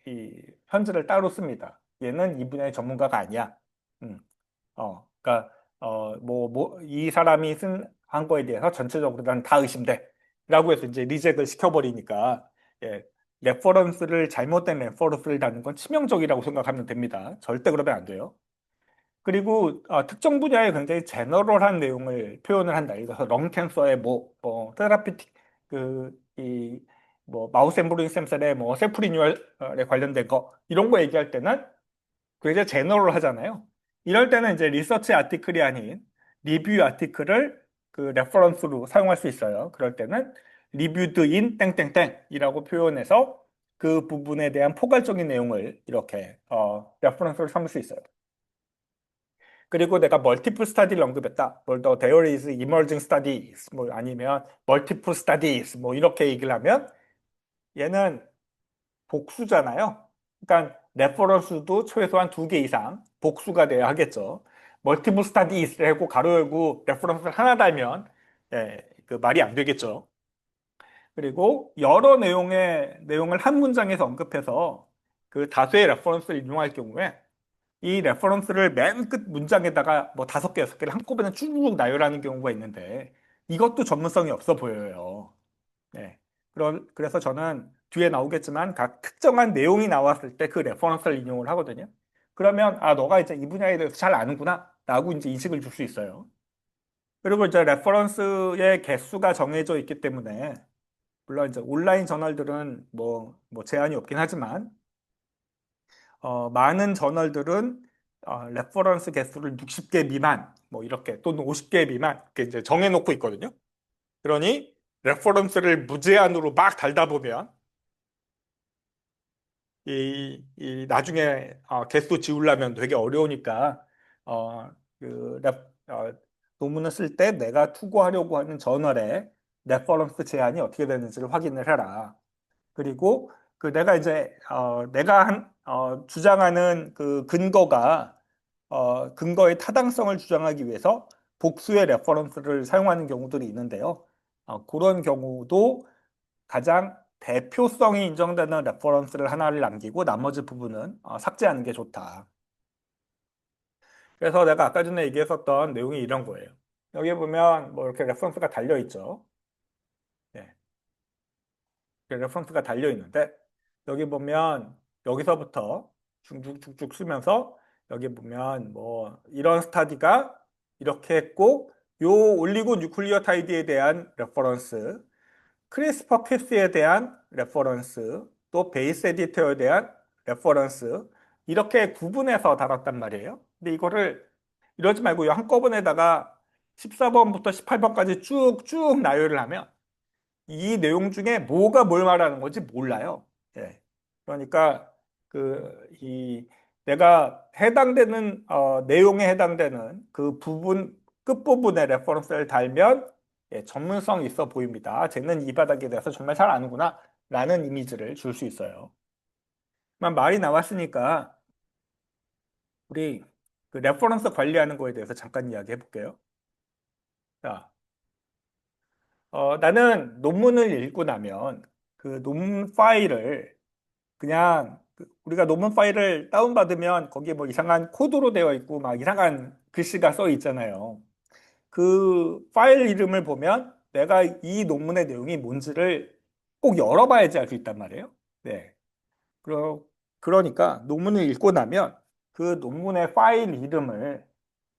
이 편지를 따로 씁니다. 얘는 이 분야의 전문가가 아니야. 그러니까 이 사람이 한 거에 대해서 전체적으로 난 다 의심돼. 라고 해서 이제 리젝을 시켜버리니까, 예, 잘못된 레퍼런스를 다는 건 치명적이라고 생각하면 됩니다. 절대 그러면 안 돼요. 그리고 특정 분야에 굉장히 제너럴한 내용을 표현을 한다. 예를 들어서 렁 캔서의 테라피틱 마우스 엠브로잉 스템셀의 셀프 리뉴얼에 관련된 거 이런 거 얘기할 때는 굉장히 제너럴 하잖아요. 이럴 때는 이제 리서치 아티클이 아닌 리뷰 아티클을 그 레퍼런스로 사용할 수 있어요. 그럴 때는 리뷰드 인 땡땡땡이라고 표현해서 그 부분에 대한 포괄적인 내용을 이렇게 레퍼런스로 삼을 수 있어요. 그리고 내가 멀티플 스타디를 언급했다. 더 there is emerging studies 아니면 multiple studies 이렇게 얘기를 하면 얘는 복수잖아요. 그러니까 레퍼런스도 최소한 두 개 이상 복수가 돼야 하겠죠. 멀티플 스타디스 하고 가로 열고 레퍼런스를 하나 달면 그 말이 안 되겠죠. 그리고 여러 내용을 한 문장에서 언급해서 그 다수의 레퍼런스를 인용할 경우에 이 레퍼런스를 맨 끝 문장에다가 다섯 개, 여섯 개를 한꺼번에 쭉 나열하는 경우가 있는데 이것도 전문성이 없어 보여요. 네. 그래서 저는 뒤에 나오겠지만 각 특정한 내용이 나왔을 때 그 레퍼런스를 인용을 하거든요. 그러면 너가 이제 이 분야에 대해서 잘 아는구나 라고 이제 인식을 줄 수 있어요. 그리고 이제 레퍼런스의 개수가 정해져 있기 때문에 물론 이제 온라인 저널들은 제한이 없긴 하지만 많은 저널들은 레퍼런스 개수를 60개 미만 이렇게 또는 50개 미만 이렇게 이제 정해놓고 있거든요. 그러니 레퍼런스를 무제한으로 막 달다 보면 이 나중에 개수 지우려면 되게 어려우니까 어, 그 논문을 쓸 때 내가 투고하려고 하는 저널에 레퍼런스 제한이 어떻게 되는지를 확인을 해라. 그리고 그 내가 주장하는 그 근거의 타당성을 주장하기 위해서 복수의 레퍼런스를 사용하는 경우들이 있는데요. 그런 경우도 가장 대표성이 인정되는 레퍼런스를 하나를 남기고 나머지 부분은 삭제하는 게 좋다. 그래서 내가 아까 전에 얘기했었던 내용이 이런 거예요. 여기 보면 이렇게 레퍼런스가 달려 있죠. 네. 레퍼런스가 달려 있는데 여기 보면 여기서부터 쭉쭉쭉 쓰면서 여기 보면 이런 스타디가 이렇게 했고 요 올리고 뉴클리오타이드에 대한 레퍼런스, 크리스퍼 캐스에 대한 레퍼런스, 또 베이스 에디터에 대한 레퍼런스 이렇게 구분해서 다뤘단 말이에요. 근데 이거를 이러지 말고 한꺼번에다가 14번부터 18번까지 쭉쭉 나열을 하면 이 내용 중에 뭐가 뭘 말하는 건지 몰라요. 예. 그러니까 내가 해당되는 내용에 해당되는 그 부분 끝부분에 레퍼런스를 달면 전문성 있어 보입니다. 쟤는 이 바닥에 대해서 정말 잘 아는구나 라는 이미지를 줄 수 있어요. 말이 나왔으니까 우리 그 레퍼런스 관리하는 거에 대해서 잠깐 이야기해 볼게요. 자, 나는 논문을 읽고 나면 그 논문 파일을 그냥 우리가 논문 파일을 다운받으면 거기에 이상한 코드로 되어 있고 막 이상한 글씨가 써 있잖아요. 그 파일 이름을 보면 내가 이 논문의 내용이 뭔지를 꼭 열어봐야지 알 수 있단 말이에요. 네. 그러니까 논문을 읽고 나면 그 논문의 파일 이름을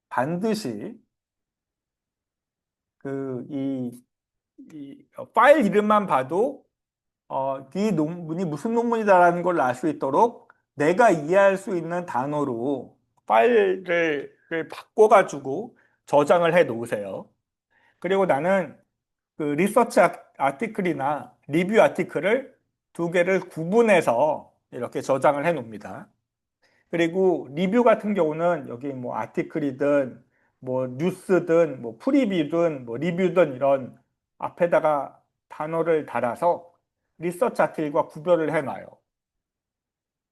반드시 파일 이름만 봐도 이 논문이 무슨 논문이다라는 걸 알 수 있도록 내가 이해할 수 있는 단어로 파일을 바꿔가지고 저장을 해 놓으세요. 그리고 나는 그 리서치 아티클이나 리뷰 아티클을 두 개를 구분해서 이렇게 저장을 해 놓습니다. 그리고 리뷰 같은 경우는 여기 아티클이든 뉴스든 프리뷰든 리뷰든 이런 앞에다가 단어를 달아서 리서치 아티클과 구별을 해놔요.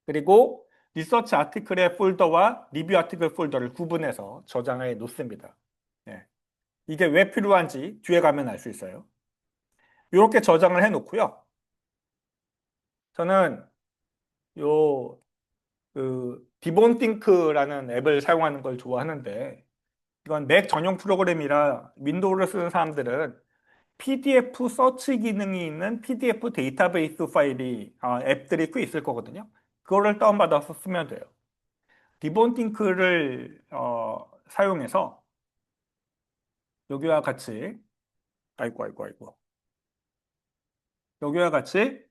그리고 리서치 아티클의 폴더와 리뷰 아티클 폴더를 구분해서 저장해 놓습니다. 네. 이게 왜 필요한지 뒤에 가면 알 수 있어요. 이렇게 저장을 해 놓고요. 저는 디본띵크라는 앱을 사용하는 걸 좋아하는데 이건 맥 전용 프로그램이라 윈도우를 쓰는 사람들은 PDF 서치 기능이 있는 PDF 데이터베이스 파일이 앱들이 꽤 있을 거거든요. 그거를 다운받아서 쓰면 돼요. 리본팅크를 사용해서 여기와 같이 아이고 아이고 아이고 여기와 같이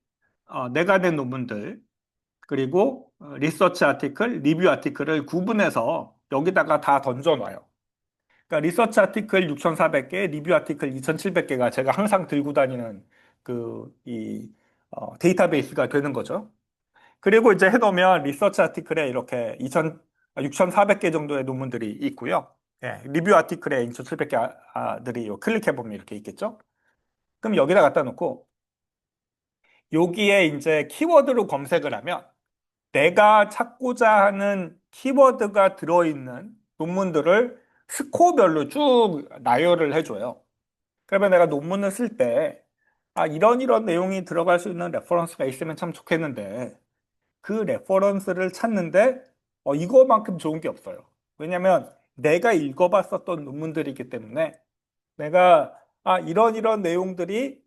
내가 낸 논문들 그리고 리서치 아티클, 리뷰 아티클을 구분해서 여기다가 다 던져놔요. 그러니까 리서치 아티클 6,400개, 리뷰 아티클 2,700개가 제가 항상 들고 다니는 이 데이터베이스가 되는 거죠. 그리고 이제 해놓으면 리서치 아티클에 이렇게 6,400개 정도의 논문들이 있고요. 예, 리뷰 아티클에 2,700개들이 클릭해보면 이렇게 있겠죠. 그럼 여기다 갖다 놓고 여기에 이제 키워드로 검색을 하면 내가 찾고자 하는 키워드가 들어있는 논문들을 스코어별로 쭉 나열을 해줘요. 그러면 내가 논문을 쓸 때, 이런 내용이 들어갈 수 있는 레퍼런스가 있으면 참 좋겠는데, 그 레퍼런스를 찾는데, 이거만큼 좋은 게 없어요. 왜냐면 내가 읽어봤었던 논문들이기 때문에 내가 이런 내용들이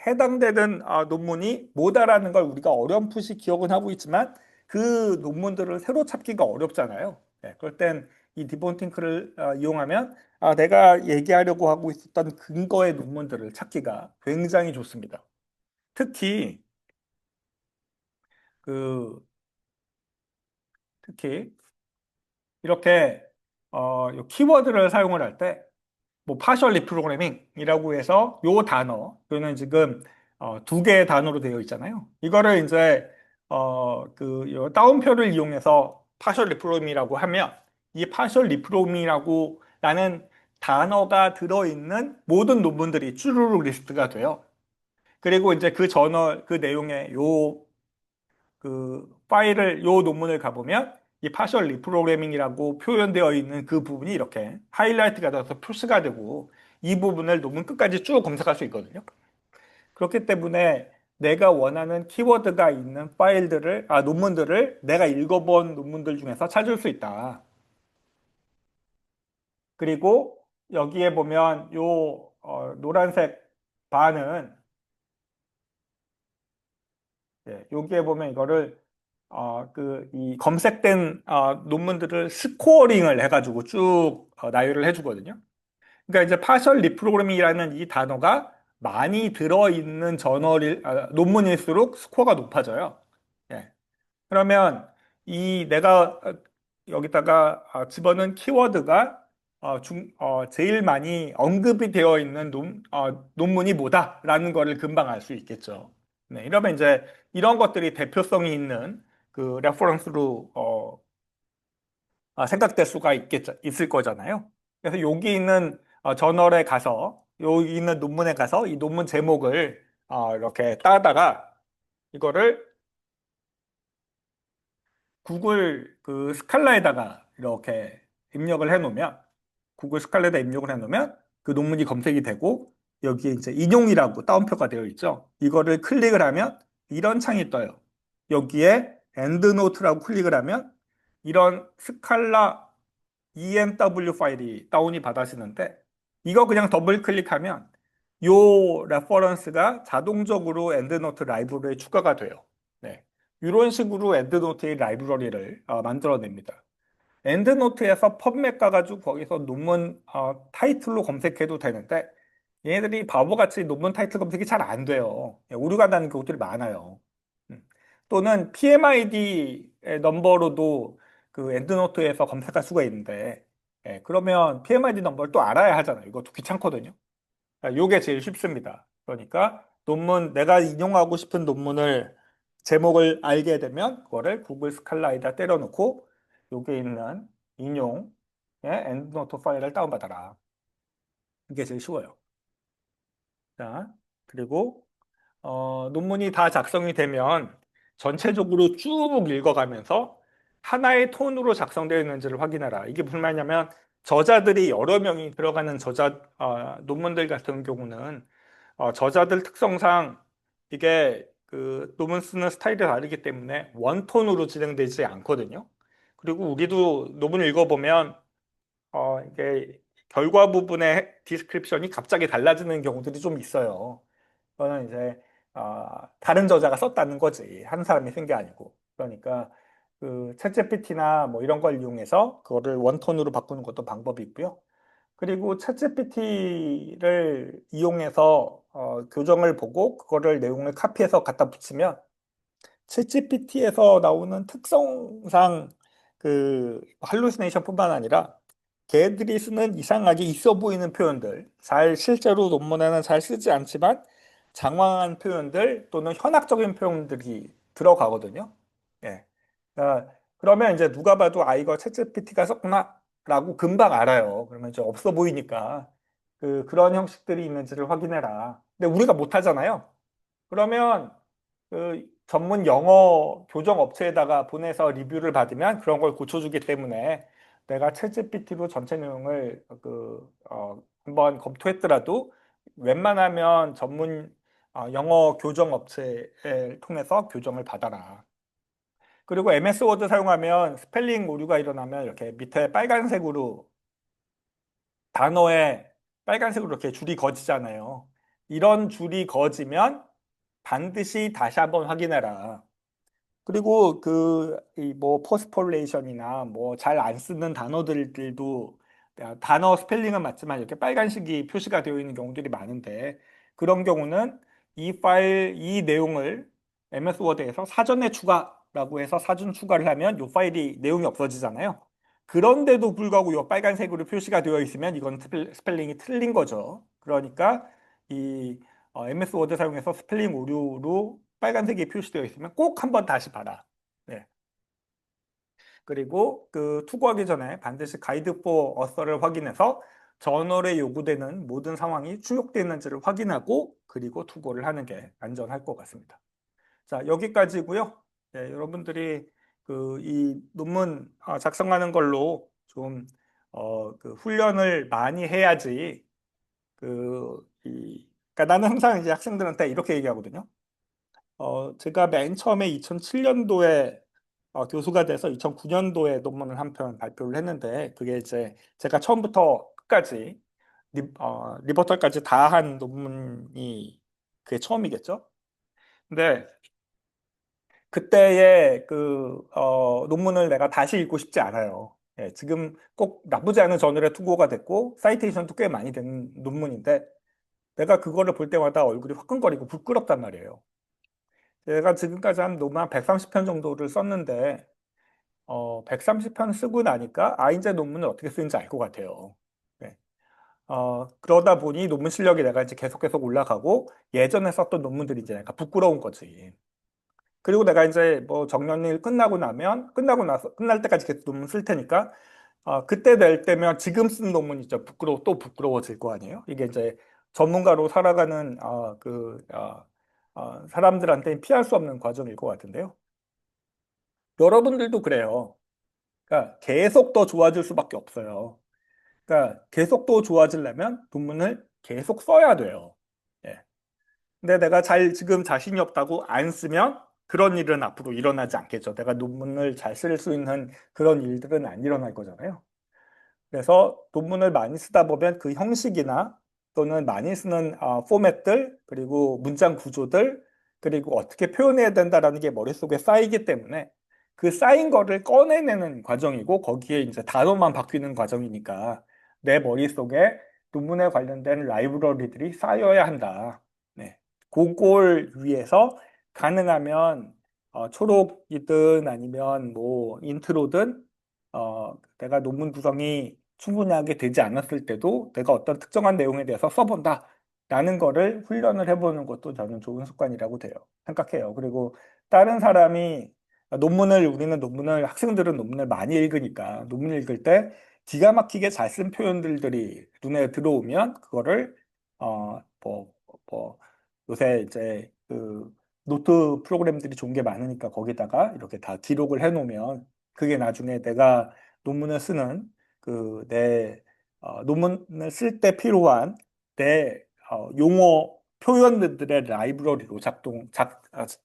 해당되는 논문이 뭐다라는 걸 우리가 어렴풋이 기억은 하고 있지만 그 논문들을 새로 찾기가 어렵잖아요. 네, 그럴 땐 이 디본팅크를 이용하면 내가 얘기하려고 하고 있었던 근거의 논문들을 찾기가 굉장히 좋습니다. 특히 그 특히 이렇게 요 키워드를 사용을 할 때 뭐 파셜 리프로그래밍이라고 해서 요 단어, 요는 지금 두 개의 단어로 되어 있잖아요. 이거를 이제 요 따옴표를 이용해서 파셜 리프로그램이라고 하면 이 파셜 리프로그램이라고 라는 단어가 들어있는 모든 논문들이 쭈루룩 리스트가 돼요. 그리고 이제 그 저널, 그 내용의 요 논문을 가보면 이 파셜 리프로그래밍이라고 표현되어 있는 그 부분이 이렇게 하이라이트가 돼서 표시가 되고 이 부분을 논문 끝까지 쭉 검색할 수 있거든요. 그렇기 때문에 내가 원하는 키워드가 있는 논문들을 내가 읽어본 논문들 중에서 찾을 수 있다. 그리고 여기에 보면 요 노란색 바는 여기에 보면 이거를 이 검색된 논문들을 스코어링을 해가지고 쭉 나열을 해주거든요. 그러니까 이제 파셜 리프로그래밍이라는 이 단어가 많이 들어있는 논문일수록 스코어가 높아져요. 예. 그러면 이 내가 여기다가 집어넣은 키워드가 제일 많이 언급이 되어 있는 논문이 뭐다라는 거를 금방 알 수 있겠죠. 네, 이러면 이제 이런 것들이 대표성이 있는 그 레퍼런스로 생각될 수가 있을 거잖아요. 그래서 여기 있는 저널에 가서 여기 있는 논문에 가서 이 논문 제목을 이렇게 따다가 이거를 구글 그 스칼라에다가 이렇게 입력을 해놓으면 구글 스칼라에다 입력을 해놓으면 그 논문이 검색이 되고 여기에 이제 인용이라고 따옴표가 되어 있죠. 이거를 클릭을 하면 이런 창이 떠요. 여기에 엔드노트라고 클릭을 하면 이런 스칼라 EMW 파일이 다운이 받아지는데 이거 그냥 더블 클릭하면 요 레퍼런스가 자동적으로 엔드노트 라이브러리에 추가가 돼요. 네. 이런 식으로 엔드노트의 라이브러리를 만들어냅니다. 엔드노트에서 펍메 가가지고 거기서 논문 타이틀로 검색해도 되는데 얘네들이 바보같이 논문 타이틀 검색이 잘 안 돼요. 예, 오류가 나는 경우들이 많아요. 음. 또는 PMID 넘버로도 그 엔드노트에서 검색할 수가 있는데 그러면 PMID 넘버를 또 알아야 하잖아요. 이것도 귀찮거든요. 요게 제일 쉽습니다. 그러니까 내가 인용하고 싶은 논문을 제목을 알게 되면 그거를 구글 스칼라에다 때려놓고 여기에 있는 인용의 엔드노트 파일을 다운받아라. 이게 제일 쉬워요. 자, 그리고 논문이 다 작성이 되면 전체적으로 쭉 읽어가면서 하나의 톤으로 작성되어 있는지를 확인하라. 이게 무슨 말이냐면 저자들이 여러 명이 들어가는 논문들 같은 경우는 저자들 특성상 이게 그 논문 쓰는 스타일이 다르기 때문에 원톤으로 진행되지 않거든요. 그리고 우리도 논문을 읽어보면 이게 결과 부분의 디스크립션이 갑자기 달라지는 경우들이 좀 있어요. 그거는 이제 다른 저자가 썼다는 거지. 한 사람이 쓴 게 아니고. 그러니까 그 챗GPT나 뭐 이런 걸 이용해서 그거를 원톤으로 바꾸는 것도 방법이 있고요. 그리고 챗GPT를 이용해서 교정을 보고 그거를 내용을 카피해서 갖다 붙이면 챗GPT에서 나오는 특성상 그 할루시네이션뿐만 아니라 걔들이 쓰는 이상하게 있어 보이는 표현들, 잘 실제로 논문에는 잘 쓰지 않지만 장황한 표현들 또는 현학적인 표현들이 들어가거든요. 예. 그러면 이제 누가 봐도 아 이거 챗GPT가 썼구나라고 금방 알아요. 그러면 이제 없어 보이니까 그런 형식들이 있는지를 확인해라. 근데 우리가 못 하잖아요. 그러면 그 전문 영어 교정 업체에다가 보내서 리뷰를 받으면 그런 걸 고쳐주기 때문에 내가 챗GPT로 전체 내용을 한번 검토했더라도 웬만하면 전문 영어 교정 업체를 통해서 교정을 받아라. 그리고 MS 워드 사용하면 스펠링 오류가 일어나면 이렇게 밑에 빨간색으로 단어에 빨간색으로 이렇게 줄이 거지잖아요. 이런 줄이 거지면 반드시 다시 한번 확인해라. 그리고 이 뭐 포스폴레이션이나 뭐 잘 안 쓰는 단어들도 단어 스펠링은 맞지만 이렇게 빨간색이 표시가 되어 있는 경우들이 많은데 그런 경우는 이 내용을 MS 워드에서 사전에 추가라고 해서 사전 추가를 하면 이 파일이 내용이 없어지잖아요. 그런데도 불구하고 이 빨간색으로 표시가 되어 있으면 이건 스펠링이 틀린 거죠. 그러니까 이 MS 워드 사용해서 스펠링 오류로 빨간색이 표시되어 있으면 꼭 한번 다시 봐라. 네. 그리고 그 투고하기 전에 반드시 가이드 포 어서를 확인해서 저널에 요구되는 모든 상황이 충족되어 있는지를 확인하고 그리고 투고를 하는 게 안전할 것 같습니다. 자, 여기까지고요. 네, 여러분들이 이 논문 작성하는 걸로 좀 그 훈련을 많이 해야지 그러니까 나는 항상 이제 학생들한테 이렇게 얘기하거든요. 제가 맨 처음에 2007년도에 교수가 돼서 2009년도에 논문을 한 편 발표를 했는데 그게 이제 제가 처음부터 끝까지 리버털까지 다 한 논문이 그게 처음이겠죠. 근데 그때의 논문을 내가 다시 읽고 싶지 않아요. 예, 지금 꼭 나쁘지 않은 저널에 투고가 됐고 사이테이션도 꽤 많이 된 논문인데 내가 그거를 볼 때마다 얼굴이 화끈거리고 부끄럽단 말이에요. 제가 지금까지 한 논문 한 130편 정도를 썼는데 130편 쓰고 나니까 이제 논문을 어떻게 쓰는지 알 것 같아요. 네. 그러다 보니 논문 실력이 내가 이제 계속 올라가고 예전에 썼던 논문들이 이제 약간 부끄러운 거지. 그리고 내가 이제 뭐 정년일 끝날 때까지 계속 논문 쓸 테니까 그때 될 때면 지금 쓴 논문이 이제 또 부끄러워질 거 아니에요? 이게 이제 전문가로 살아가는 사람들한테 피할 수 없는 과정일 것 같은데요. 여러분들도 그래요. 그러니까 계속 더 좋아질 수밖에 없어요. 그러니까 계속 더 좋아지려면 논문을 계속 써야 돼요. 예. 근데 내가 지금 자신이 없다고 안 쓰면 그런 일은 앞으로 일어나지 않겠죠. 내가 논문을 잘 쓸 수 있는 그런 일들은 안 일어날 거잖아요. 그래서 논문을 많이 쓰다 보면 그 형식이나 또는 많이 쓰는 포맷들, 그리고 문장 구조들, 그리고 어떻게 표현해야 된다라는 게 머릿속에 쌓이기 때문에 그 쌓인 거를 꺼내내는 과정이고 거기에 이제 단어만 바뀌는 과정이니까 내 머릿속에 논문에 관련된 라이브러리들이 쌓여야 한다. 네. 그걸 위해서 가능하면 초록이든 아니면 뭐 인트로든 내가 논문 구성이 충분하게 되지 않았을 때도 내가 어떤 특정한 내용에 대해서 써본다. 라는 거를 훈련을 해보는 것도 저는 좋은 습관이라고 생각해요. 그리고 다른 사람이 학생들은 논문을 많이 읽으니까 논문 읽을 때 기가 막히게 잘 쓴 표현들이 눈에 들어오면 그거를, 뭐, 요새 이제 노트 프로그램들이 좋은 게 많으니까 거기다가 이렇게 다 기록을 해놓으면 그게 나중에 내가 논문을 쓰는 논문을 쓸 때 필요한 내 용어 표현들의 라이브러리로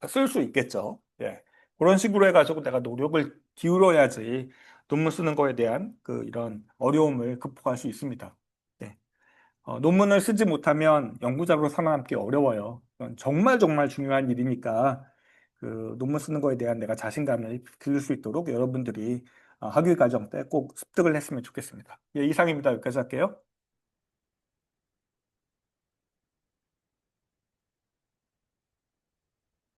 쓸 수 있겠죠. 예. 그런 식으로 해가지고 내가 노력을 기울여야지 논문 쓰는 거에 대한 이런 어려움을 극복할 수 있습니다. 네. 논문을 쓰지 못하면 연구자로 살아남기 어려워요. 이건 정말 정말 중요한 일이니까 논문 쓰는 거에 대한 내가 자신감을 기를 수 있도록 여러분들이 학위 과정 때 꼭 습득을 했으면 좋겠습니다. 예, 이상입니다. 여기까지 할게요.